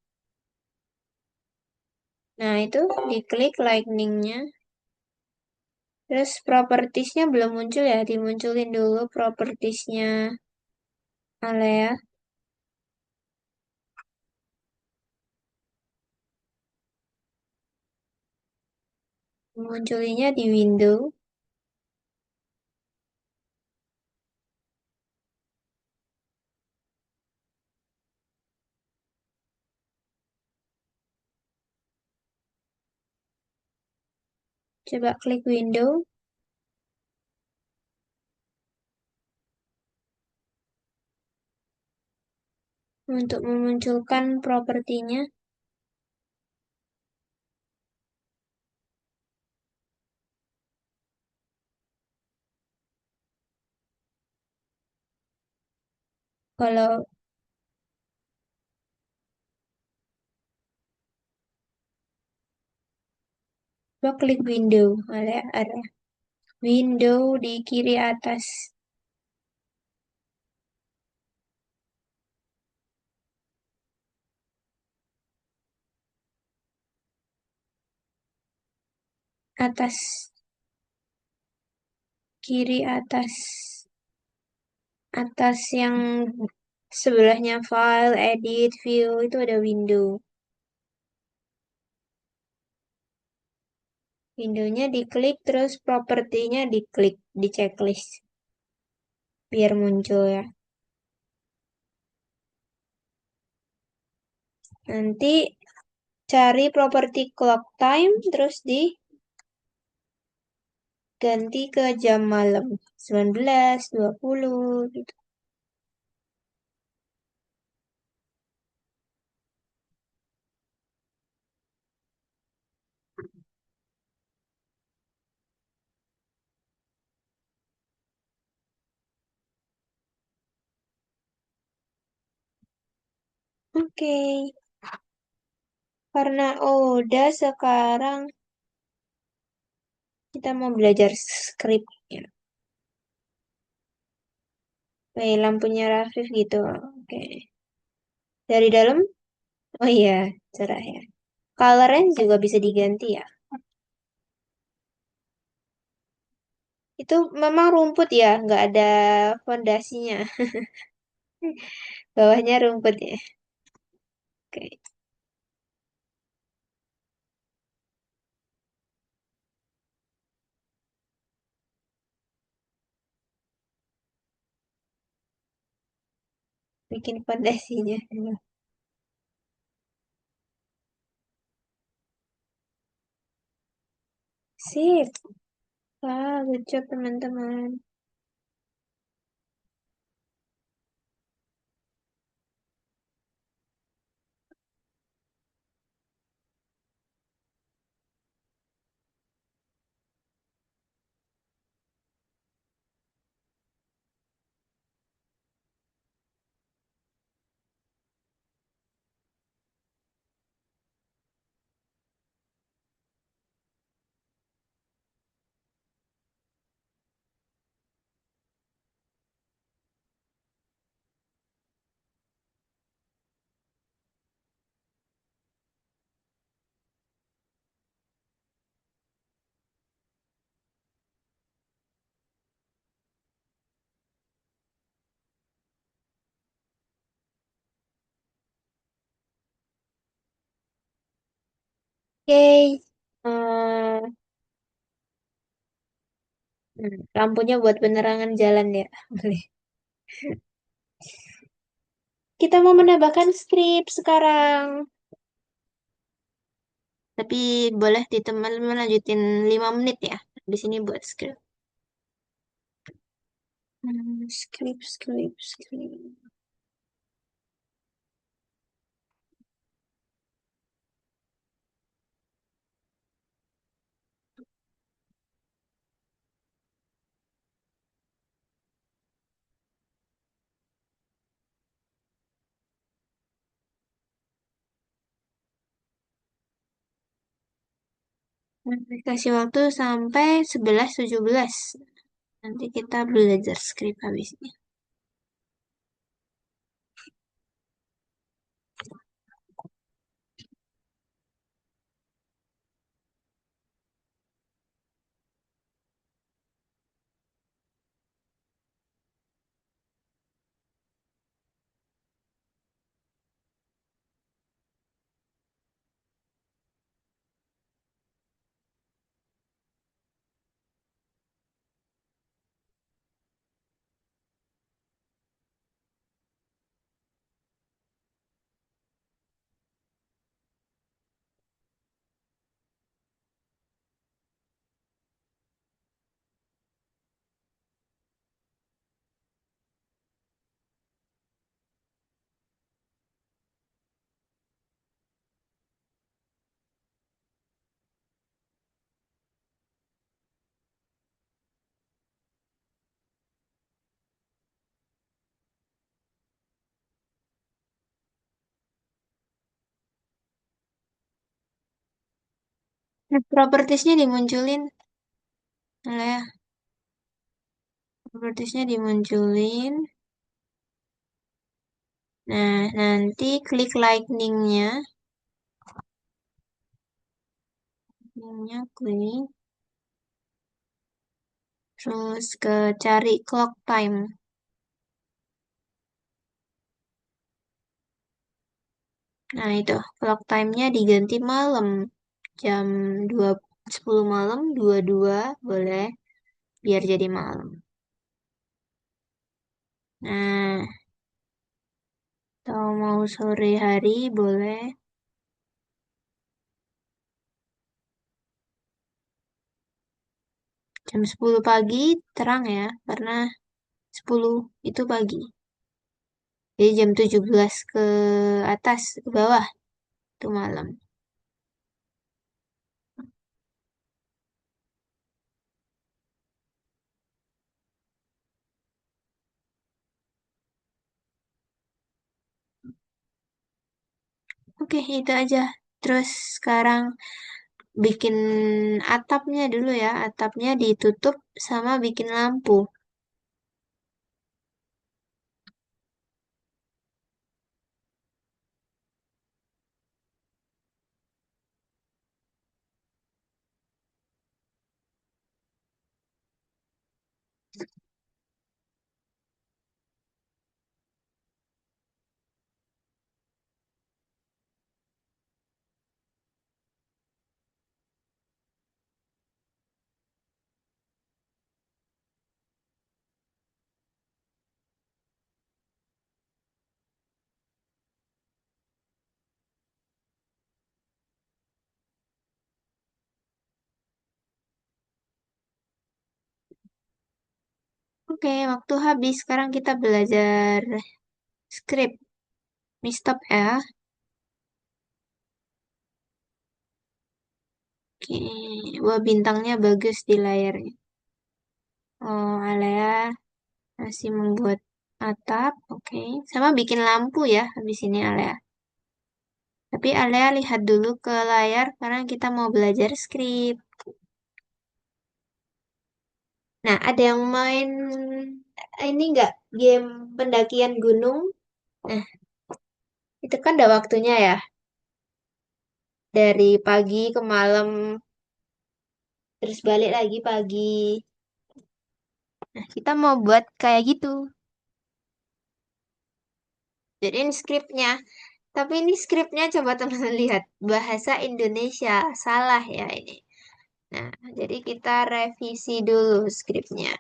Nah, itu diklik lightningnya. Terus propertiesnya belum muncul ya, dimunculin dulu propertiesnya Alea. Munculinya di window. Coba klik window untuk memunculkan propertinya. Kalau coba klik window, ada window di kiri atas, atas, kiri atas, atas yang sebelahnya file, edit, view itu ada window. Windownya diklik terus propertinya diklik di checklist biar muncul ya. Nanti cari properti clock time terus diganti ke jam malam 19, 20 gitu. Oke, karena udah sekarang kita mau belajar script ya. Oke, lampunya Rafif gitu. Oke. Dari dalam, oh iya, cerah ya. Colornya juga bisa diganti ya. Itu memang rumput ya, nggak ada fondasinya. Bawahnya rumput ya. Oke, bikin fondasinya dulu. Sip. Wah, good job teman-teman. Oke. Eh, lampunya buat penerangan jalan ya. Boleh. Kita mau menambahkan skrip sekarang. Tapi boleh di teman lanjutin 5 menit ya. Di sini buat skrip. Skrip. Kasih waktu sampai 11.17. Nanti kita belajar skrip habisnya. Nah, propertiesnya dimunculin. Lah ya, propertiesnya dimunculin. Nah, nanti klik lightning-nya. Lightning-nya klik. Terus ke cari clock time. Nah, itu clock time-nya diganti malam. Jam 2 10 malam, 22 boleh. Biar jadi malam. Nah, atau mau sore hari boleh. Jam 10 pagi terang ya, karena 10 itu pagi. Jadi jam 17 ke atas, ke bawah, itu malam. Oke, itu aja. Terus sekarang bikin atapnya dulu ya. Atapnya ditutup sama bikin lampu. Oke, waktu habis. Sekarang kita belajar script. Mi stop ya. Oke, wah bintangnya bagus di layarnya. Oh, Alea masih membuat atap. Oke, sama bikin lampu ya habis ini Alea. Tapi Alea lihat dulu ke layar karena kita mau belajar script. Nah, ada yang main ini nggak game pendakian gunung? Nah, itu kan ada waktunya ya. Dari pagi ke malam, terus balik lagi pagi. Nah, kita mau buat kayak gitu. Jadi ini skripnya. Tapi ini skripnya coba teman-teman lihat. Bahasa Indonesia. Salah ya ini. Nah, jadi kita revisi dulu skripnya.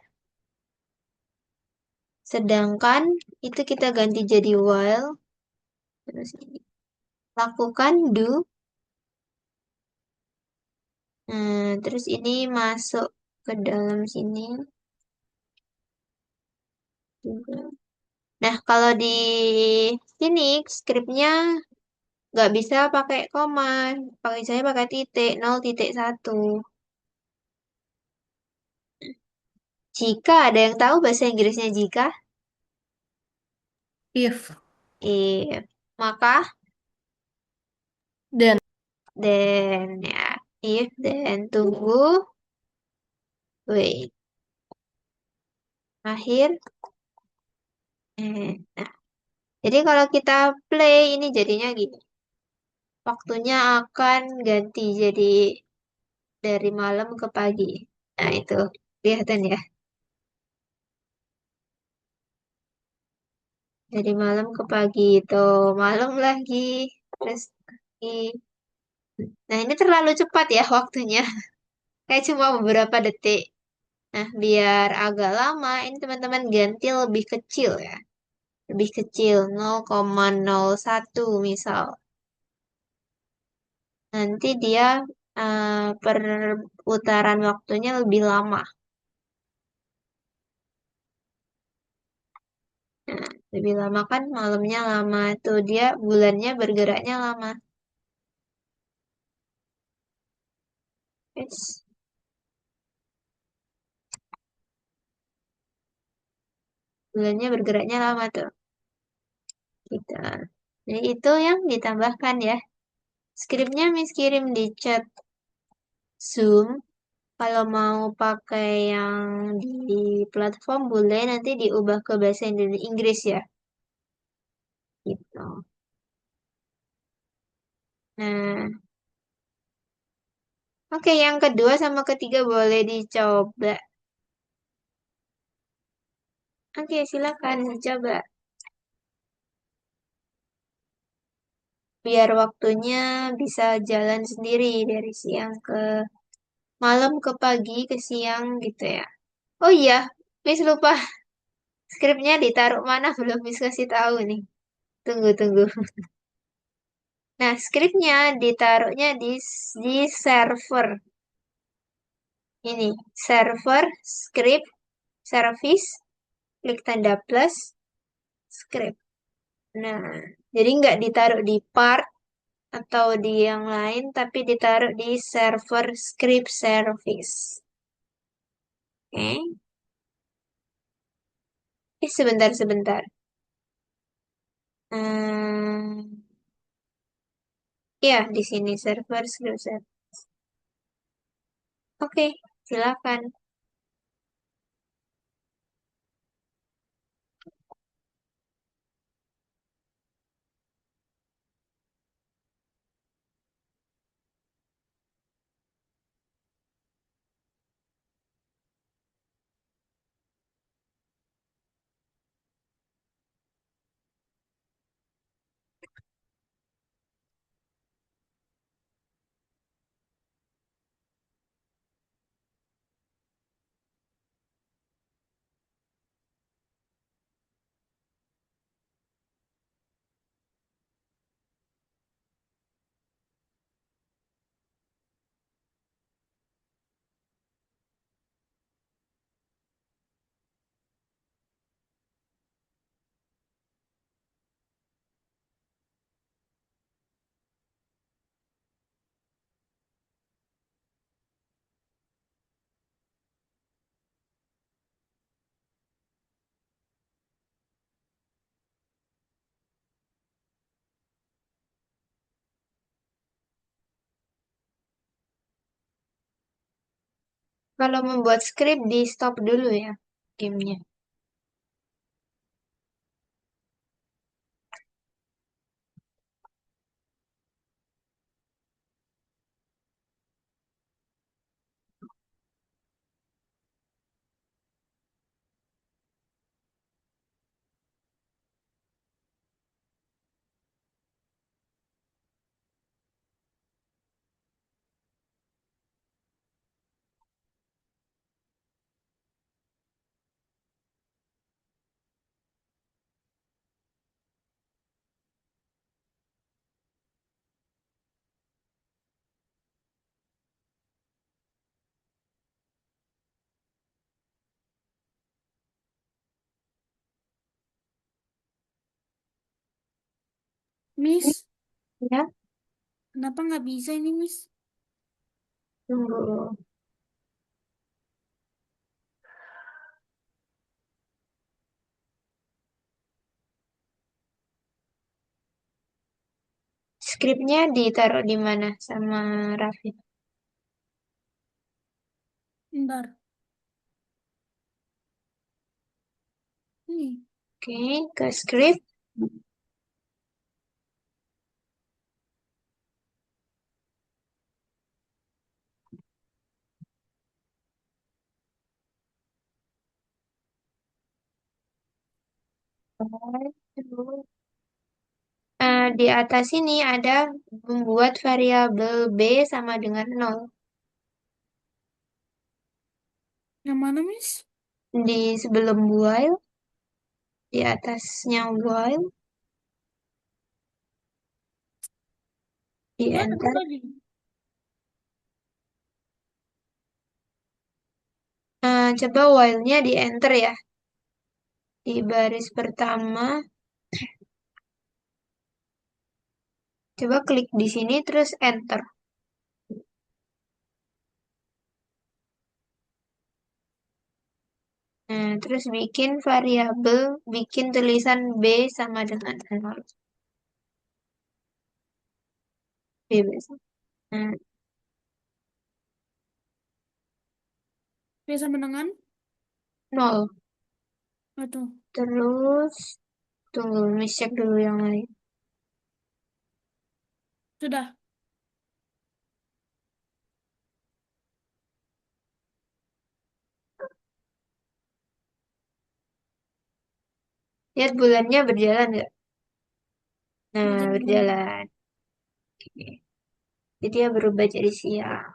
Sedangkan itu kita ganti jadi while. Terus ini. Lakukan do. Terus ini masuk ke dalam sini juga. Nah, kalau di sini skripnya nggak bisa pakai koma, pakai saya pakai titik 0,1. Jika ada yang tahu bahasa Inggrisnya jika, If. maka Then. then ya, if then tunggu, wait, akhir. Nah, jadi kalau kita play ini jadinya gini. Waktunya akan ganti jadi dari malam ke pagi. Nah, itu kelihatan ya. Dari malam ke pagi itu malam lagi, terus pagi. Nah, ini terlalu cepat ya waktunya. Kayak cuma beberapa detik. Nah, biar agak lama, ini teman-teman ganti lebih kecil ya. Lebih kecil, 0,01 misal. Nanti dia perputaran waktunya lebih lama. Nah, lebih lama kan malamnya lama. Tuh dia bulannya bergeraknya lama. Yes. Bulannya bergeraknya lama tuh. Gitu. Jadi itu yang ditambahkan ya. Skripnya Miss kirim di chat. Zoom. Kalau mau pakai yang di platform boleh nanti diubah ke bahasa Inggris ya. Gitu. Nah, oke yang kedua sama ketiga boleh dicoba. Oke, silakan dicoba. Biar waktunya bisa jalan sendiri dari siang ke malam ke pagi ke siang gitu ya. Oh iya, Miss lupa skripnya ditaruh mana belum Miss kasih tahu nih. Tunggu tunggu. Nah, skripnya ditaruhnya di server. Ini server script service klik tanda plus script. Nah, jadi nggak ditaruh di part atau di yang lain, tapi ditaruh di server script service. Oke. Sebentar, sebentar. Hmm, ya, di sini server script service. Oke, silakan. Kalau membuat script di stop dulu ya gamenya. Miss, Ya, kenapa nggak bisa ini, Miss? tunggu. Skripnya ditaruh di mana sama Raffi? Bentar. Nih, Oke, ke script. Di atas ini ada membuat variabel B sama dengan nol. yang mana, Miss? Di sebelum while, di atasnya while, di Nggak ada enter. tadi. Coba while-nya di enter ya. Di baris pertama, coba klik di sini terus enter. Nah, terus bikin variabel, bikin tulisan B sama dengan nol. B biasa. Nah, Biasa menengan. Nol. Aduh. Terus, tunggu, miss cek dulu yang lain. Sudah. Lihat bulannya berjalan nggak? Nah, Berjalan. berjalan. Oke. Jadi dia berubah jadi siang.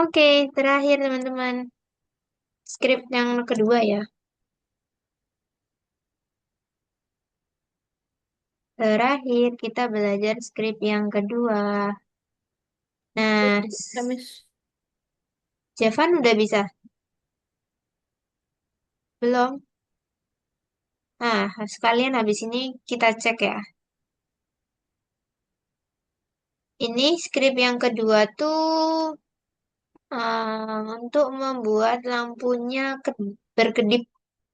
Oke, terakhir teman-teman. Skrip yang kedua ya. Terakhir kita belajar skrip yang kedua. Nah, Ya, Miss. Jevan udah bisa? Belum? Nah, sekalian habis ini kita cek ya. Ini skrip yang kedua tuh untuk membuat lampunya berkedip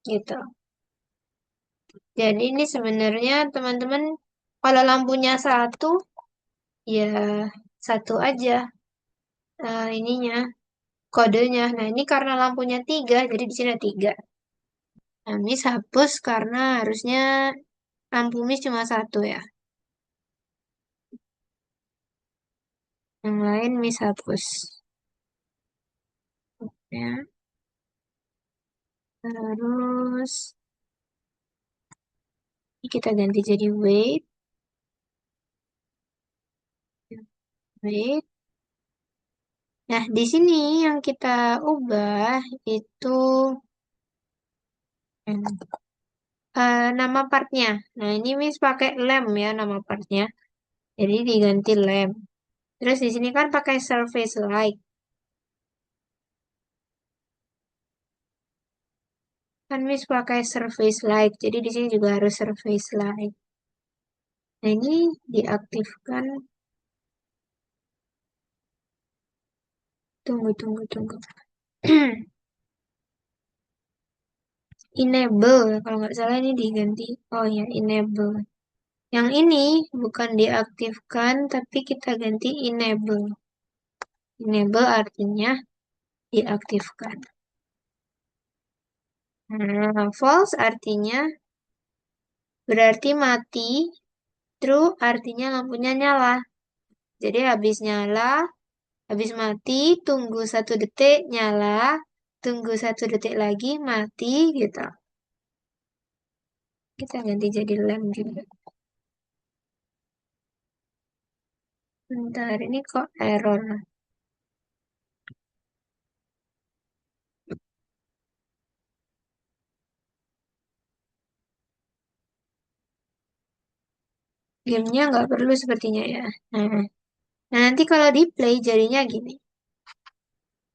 gitu. Jadi ini sebenarnya teman-teman kalau lampunya satu ya satu aja ininya kodenya. Nah ini karena lampunya tiga jadi di sini ada tiga. Nah, Miss hapus karena harusnya lampu Miss cuma satu ya. Yang lain Miss hapus. Ya. Terus ini kita ganti jadi weight. Weight. Nah, di sini yang kita ubah itu nama partnya. Nah, ini Miss pakai lem ya nama partnya. Jadi diganti lem. Terus di sini kan pakai surface light. Kan Miss pakai surface light. Jadi di sini juga harus surface light. Nah, ini diaktifkan. Tunggu, tunggu, tunggu. Enable. Kalau nggak salah ini diganti. Oh ya, enable. Yang ini bukan diaktifkan, tapi kita ganti enable. Enable artinya diaktifkan. Nah, false artinya berarti mati, true artinya lampunya nyala. Jadi habis nyala, habis mati, tunggu 1 detik, nyala, tunggu 1 detik lagi, mati, gitu. Kita ganti jadi lem juga. Bentar, ini kok error? Gamenya nggak perlu sepertinya ya. Nah, nah, nanti kalau di play jadinya gini.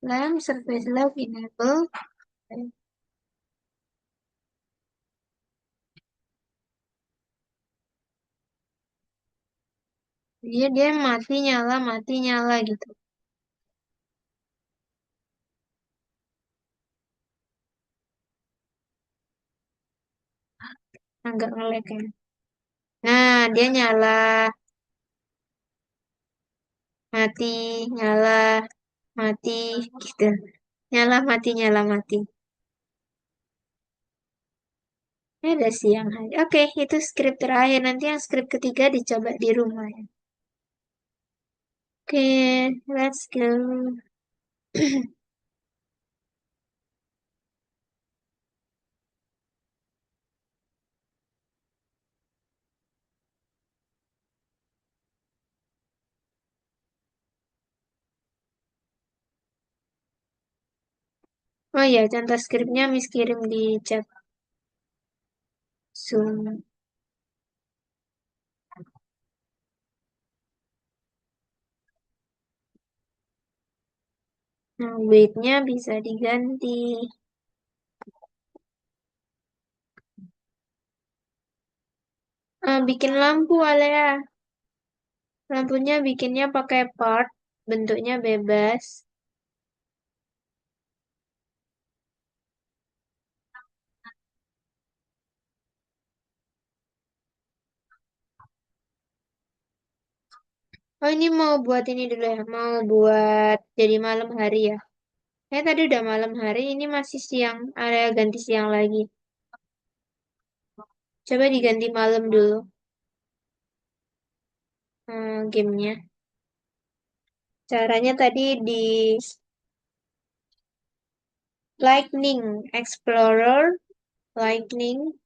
Lamp surface light enable. Dia mati nyala gitu. Agak ngelek ya. Nah, dia nyala, mati, nyala, mati, gitu. Nyala, mati. Ini ada siang hari. Oke, itu skrip terakhir. Nanti yang skrip ketiga dicoba di rumah ya. Oke, let's go. Oh ya, contoh skripnya Miss kirim di chat Zoom. Nah, weight-nya bisa diganti. Bikin lampu, Alea. Lampunya bikinnya pakai part, bentuknya bebas. Oh, ini mau buat ini dulu ya. Mau buat jadi malam hari ya. Tadi udah malam hari, ini masih siang. Area ganti siang lagi. Coba diganti malam dulu gamenya. Caranya tadi di Lightning Explorer, Lightning,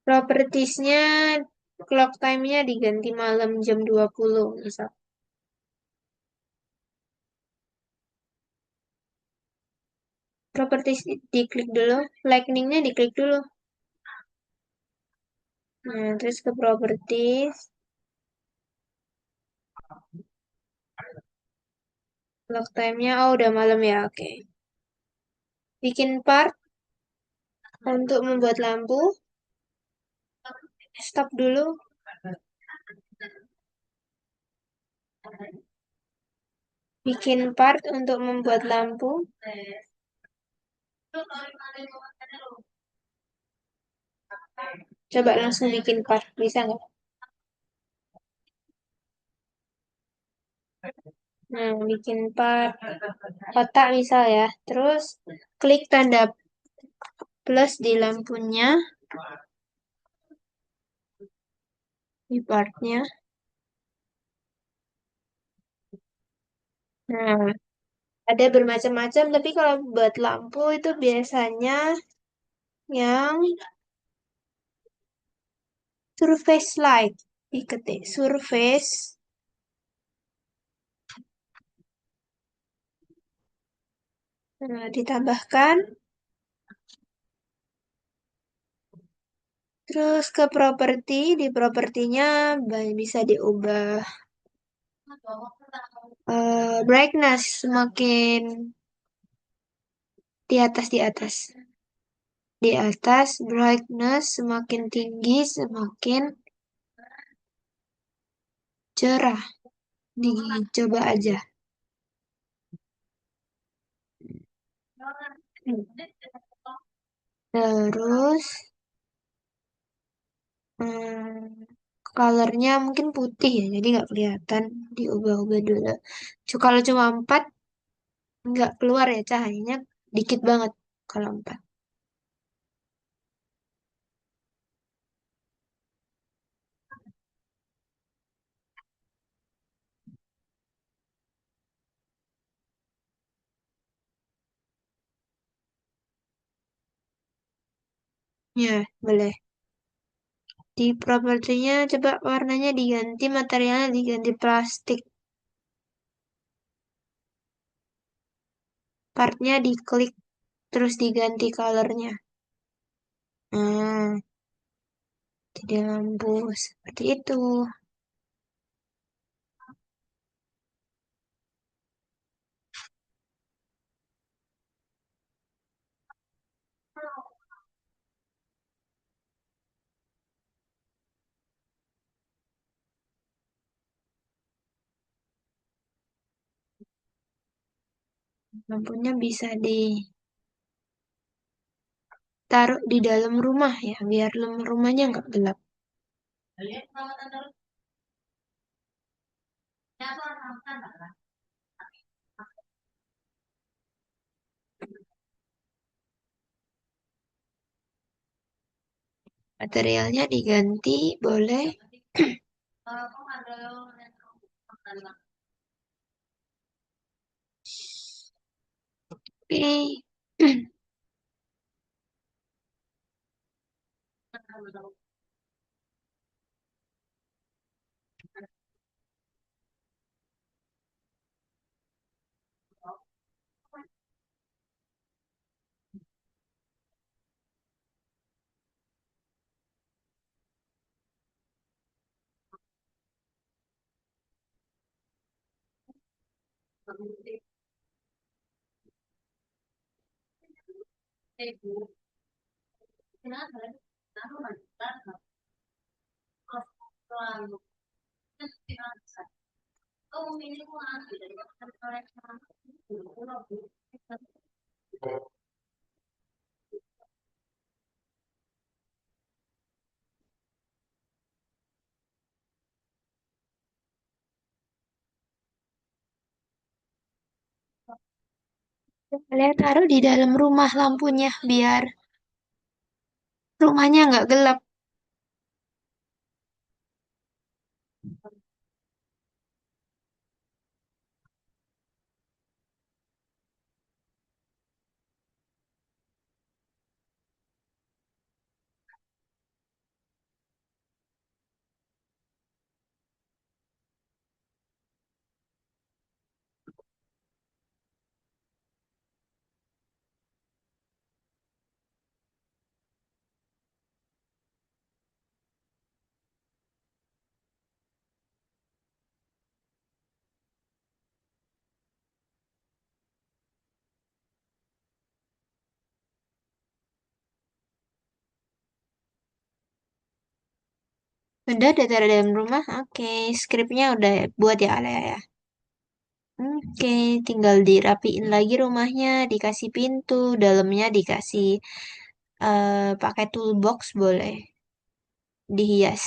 propertiesnya clock time-nya diganti malam jam 20 misal. Properties diklik dulu, lightning-nya diklik dulu. Nah, terus ke properties, clock time-nya, oh udah malam ya, oke. Bikin part untuk membuat lampu, stop dulu, bikin part untuk membuat lampu. Coba langsung bikin part, bisa nggak? Nah, bikin part kotak misal ya. Terus klik tanda plus di lampunya, di partnya. Nah, ada bermacam-macam, tapi kalau buat lampu itu biasanya yang surface light. Diketik surface, nah, ditambahkan, terus ke properti, di propertinya bisa diubah brightness semakin di atas di atas. Di atas brightness semakin tinggi semakin cerah. Dicoba aja. Terus hmm, colornya mungkin putih ya, jadi nggak kelihatan. Diubah-ubah dulu. Kalau cuma 4 nggak keluar ya cahayanya dikit banget kalau 4. Ya, boleh. Di propertinya coba warnanya diganti, materialnya diganti plastik. Partnya diklik, terus diganti colornya. Nah, Jadi lampu seperti itu. Lampunya bisa ditaruh di dalam rumah ya, biar rumahnya nggak gelap. Materialnya diganti, boleh. Oke. Kalian taruh di dalam rumah lampunya, biar rumahnya nggak gelap. Udah taruh dalam rumah. Oke, skripnya udah buat ya, Alea ya. Oke, tinggal dirapiin lagi rumahnya, dikasih pintu, dalamnya dikasih pakai toolbox boleh, dihias.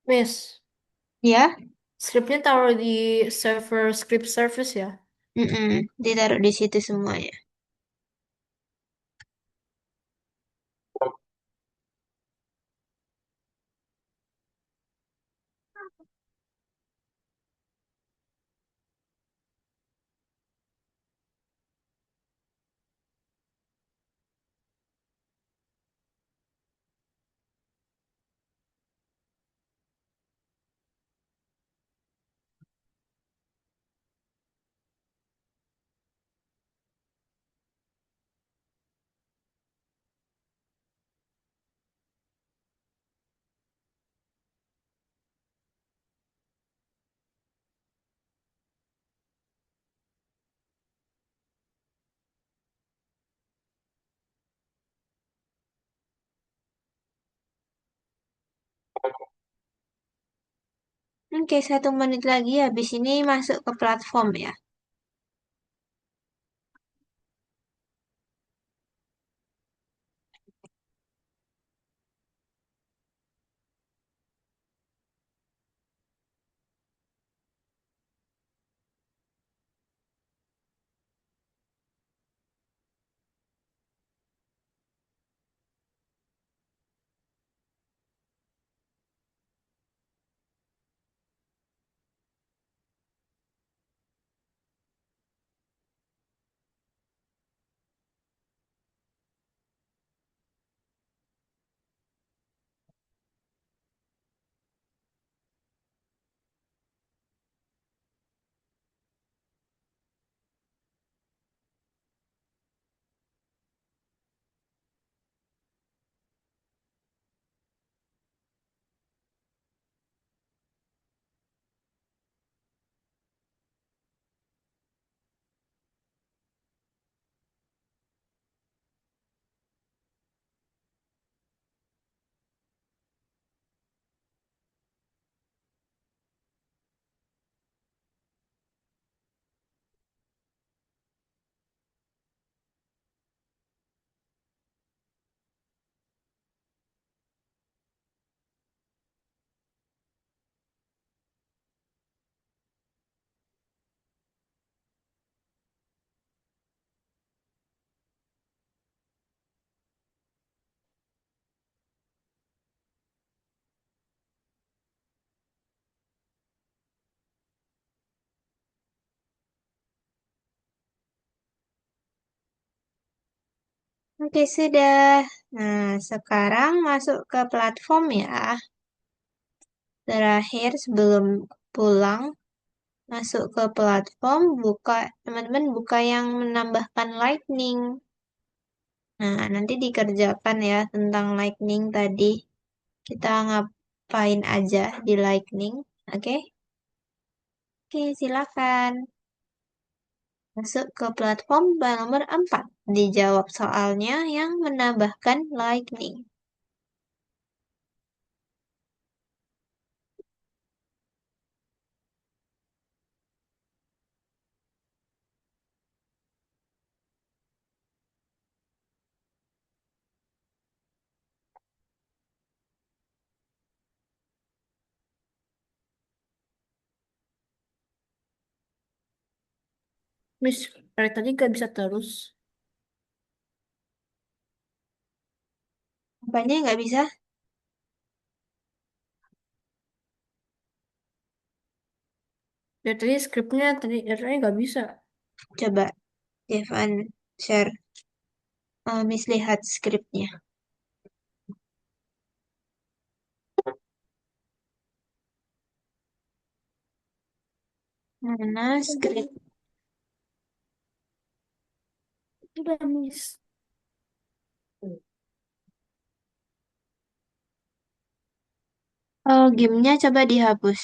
Miss, Ya, scriptnya taruh di server script service ya. ditaruh di situ semuanya. Oke, 1 menit lagi habis ini masuk ke platform ya. Oke, sudah. Nah, sekarang masuk ke platform ya. Terakhir sebelum pulang, masuk ke platform, buka, teman-teman buka yang menambahkan lightning. Nah, nanti dikerjakan ya tentang lightning tadi. Kita ngapain aja di lightning. Oke? Oke, silakan. Masuk ke platform nomor 4. Dijawab soalnya yang menambahkan lightning. Miss, dari tadi gak bisa terus. Apanya nggak bisa? Dari tadi skripnya dari tadi gak bisa. Coba, Jevan share. Miss lihat skripnya. Mana skrip? Udah, Miss. Oh, gamenya coba dihapus.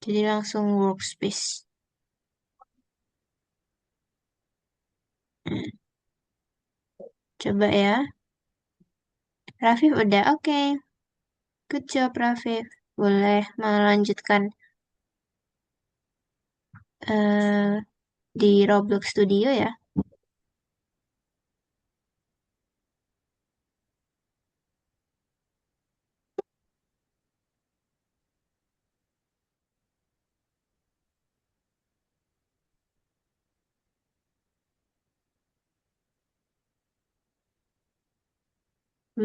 Jadi langsung workspace. Hmm, coba ya. Rafif udah oke. Good job, Rafif. Boleh melanjutkan eh, di Roblox Studio ya.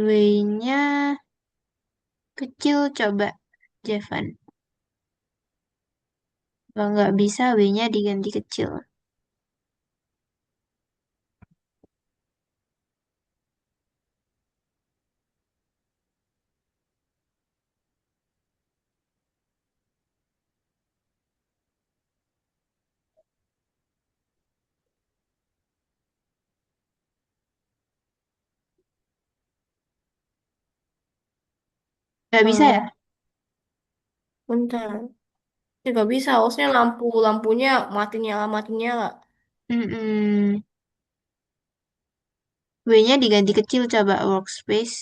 W-nya kecil coba, Jevan. Kalau nggak bisa, W-nya diganti kecil. Nggak bisa ya? Eh, bentar. Ya, gak bisa. Harusnya lampunya mati nyala. Mm-mm. W-nya diganti kecil coba workspace.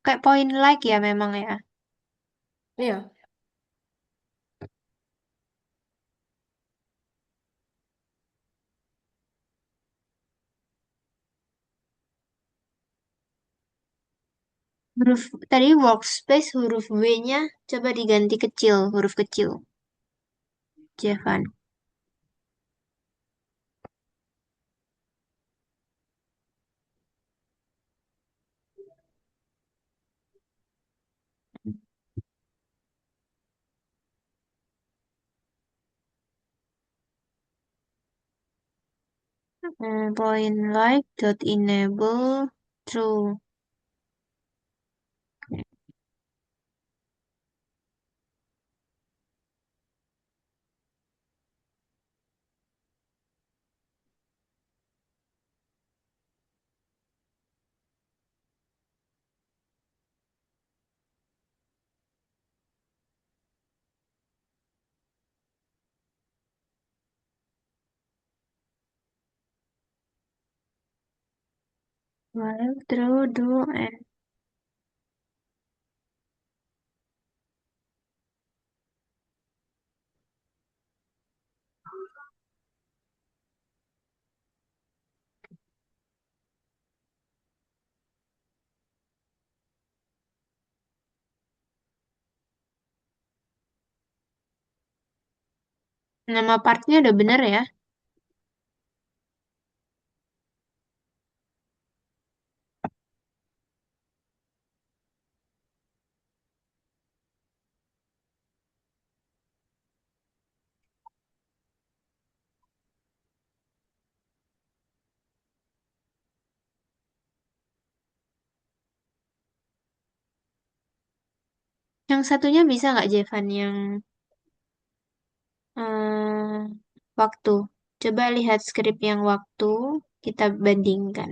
Kayak point like ya memang ya. Iya. Huruf tadi workspace huruf W-nya coba diganti kecil, huruf kecil. Jevan. Point like dot enable true. While true do and Nama partnya udah bener ya. Yang satunya bisa nggak Jevan yang waktu? Coba lihat skrip yang waktu, kita bandingkan.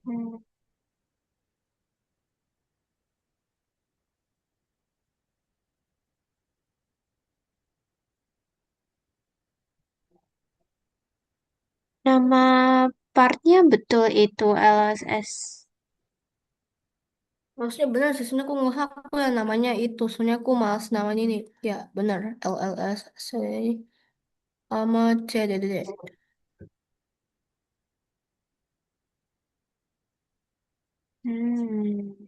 Hmm. Nama partnya betul itu LSS. Maksudnya benar sih, sebenarnya aku ngehak aku yang namanya itu. Sebenarnya aku malas namanya ini. Ya, benar. LLS sama CDD. Hmm.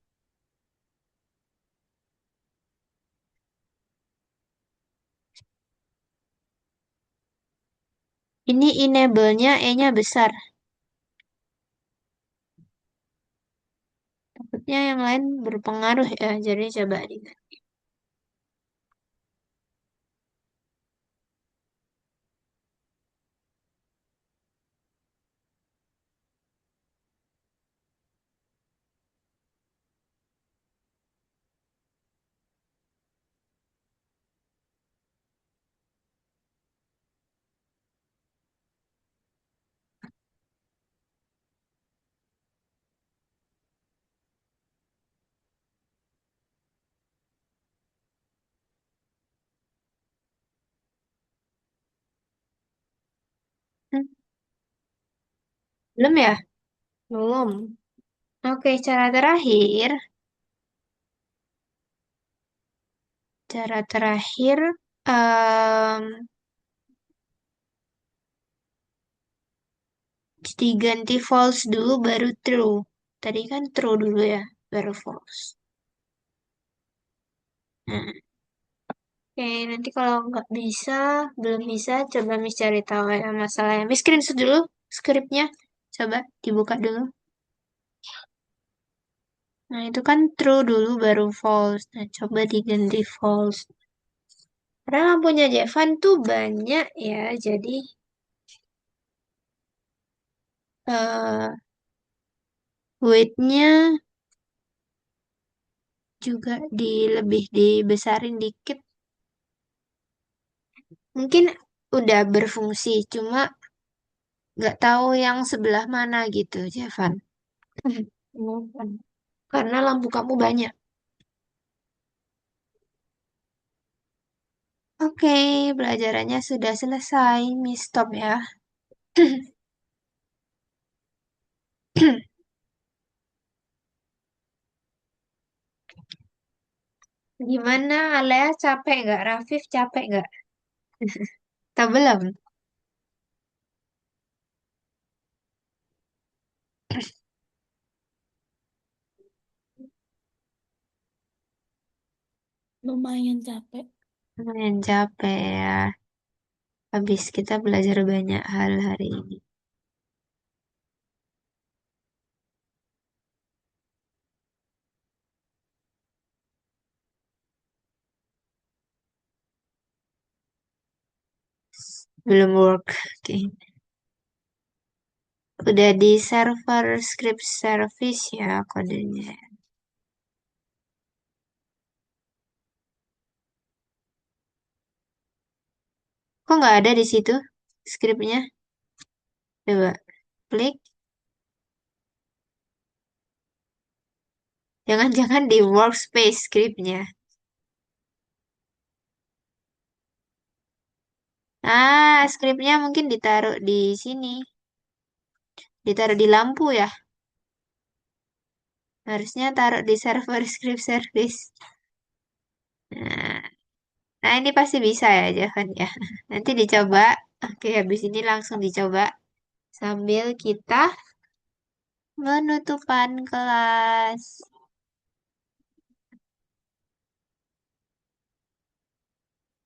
Ini enable-nya E-nya besar. Takutnya yang lain berpengaruh ya. Jadi coba di. Hmm, belum ya? Belum. Oke, cara terakhir. Cara terakhir, em, diganti false dulu baru true. Tadi kan true dulu ya, baru false. Nah, oke, nanti kalau nggak bisa, belum bisa, coba Miss cari tahu ya masalahnya. Miss screenshot dulu skripnya. Coba dibuka dulu. Nah, itu kan true dulu baru false. Nah, coba diganti false. Karena lampunya Jevan tuh banyak ya, jadi eh weight-nya juga lebih dibesarin dikit. Mungkin udah berfungsi, cuma nggak tahu yang sebelah mana gitu, Jevan. Karena lampu kamu banyak. Oke, pelajarannya sudah selesai. Miss stop ya. Gimana, Alea capek nggak? Rafif capek nggak? Tak belum. Lumayan capek. Lumayan capek ya. Habis kita belajar banyak hal hari ini. Belum work. Oke. Udah di server script service ya kodenya. Kok nggak ada di situ skripnya? Coba klik. Jangan-jangan di workspace scriptnya. Skripnya mungkin ditaruh di sini. Ditaruh di lampu ya. Harusnya taruh di server script service. Nah, nah, ini pasti bisa ya, Javan ya. Nanti dicoba. Oke, habis ini langsung dicoba. sambil kita penutupan kelas.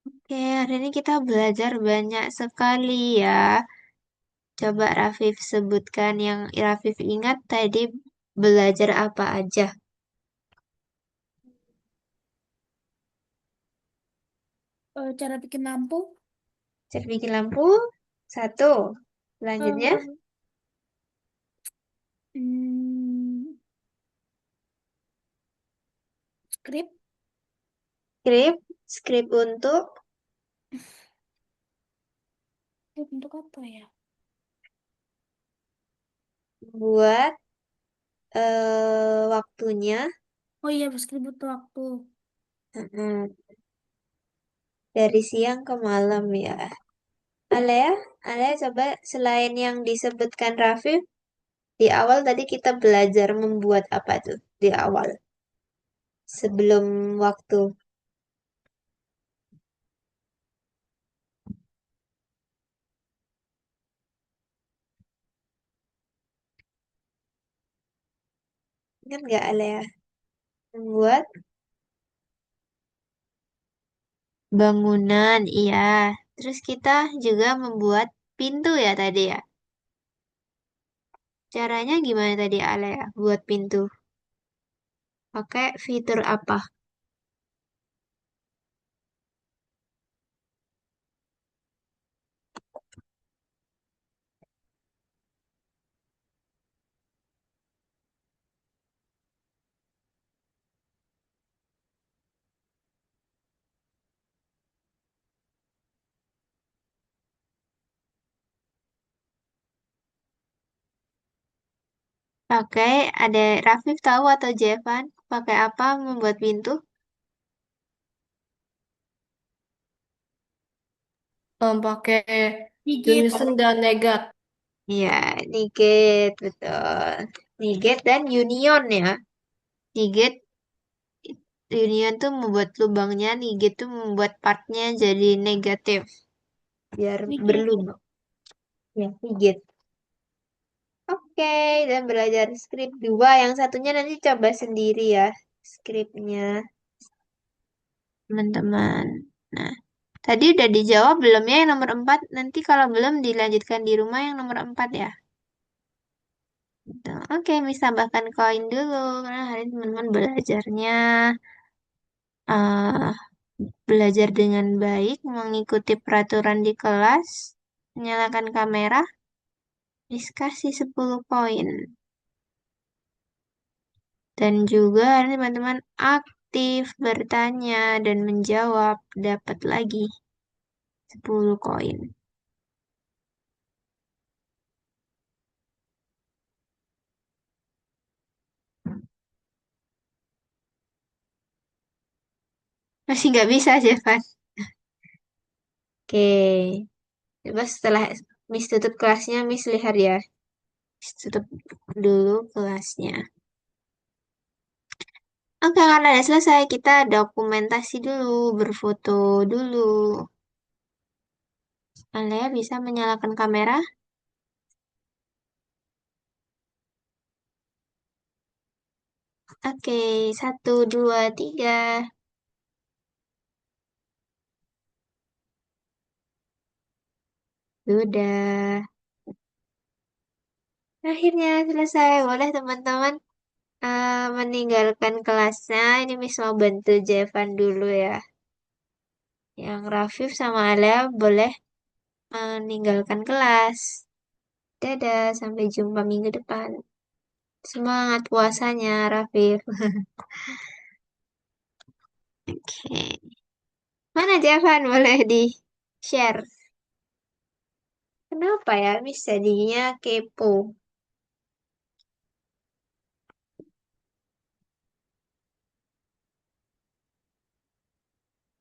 Oke, hari ini kita belajar banyak sekali ya. Coba Rafif sebutkan yang Rafif ingat tadi belajar apa aja. Cara bikin lampu. Cek bikin lampu, satu. Selanjutnya, eh, hmm, Skrip. skrip. Skrip untuk Skrip untuk apa ya? buat waktunya. Oh iya, skrip butuh waktu. Mm-mm. Dari siang ke malam ya. Alea, Alea coba selain yang disebutkan Rafif, di awal tadi kita belajar membuat apa tuh? Di awal, sebelum waktu. Ingat nggak Alea? Membuat bangunan, iya. Terus kita juga membuat pintu ya tadi ya. Caranya gimana tadi Alea buat pintu? Pakai fitur apa? Pakai ada Rafif tahu atau Jevan? Pakai apa membuat pintu? Pakai Gigit. unison dan negat. Iya, Niget, betul. Niget dan Union ya. Niget, Union tuh membuat lubangnya, Niget tuh membuat partnya jadi negatif. Biar Gigit. berlubang. Ya, Niget. Oke, dan belajar skrip dua. Yang satunya nanti coba sendiri ya, skripnya, teman-teman. Nah, tadi udah dijawab belum ya yang nomor 4? Nanti kalau belum dilanjutkan di rumah yang nomor 4 ya. Gitu. Oke, Miss tambahkan koin dulu. Karena hari ini teman-teman belajarnya eh, belajar dengan baik, mengikuti peraturan di kelas, menyalakan kamera, Miss kasih 10 poin. Dan juga hari ini teman-teman aktif bertanya dan menjawab, dapat lagi 10 koin. Masih nggak bisa, Jevan. Oke, coba setelah Miss tutup kelasnya, Miss lihat ya. Miss tutup dulu kelasnya. Oke, karena udah selesai, kita dokumentasi dulu, berfoto dulu. Alea bisa menyalakan kamera? Oke, satu, dua, tiga. Sudah. Akhirnya selesai. Boleh teman-teman meninggalkan kelasnya. Ini Miss mau bantu Jevan dulu ya. Yang Rafif sama Alea boleh meninggalkan kelas. Dadah, sampai jumpa minggu depan. Semangat puasanya, Rafif. Oke. Mana Jevan? Boleh di-share. Kenapa ya, Miss jadinya kepo?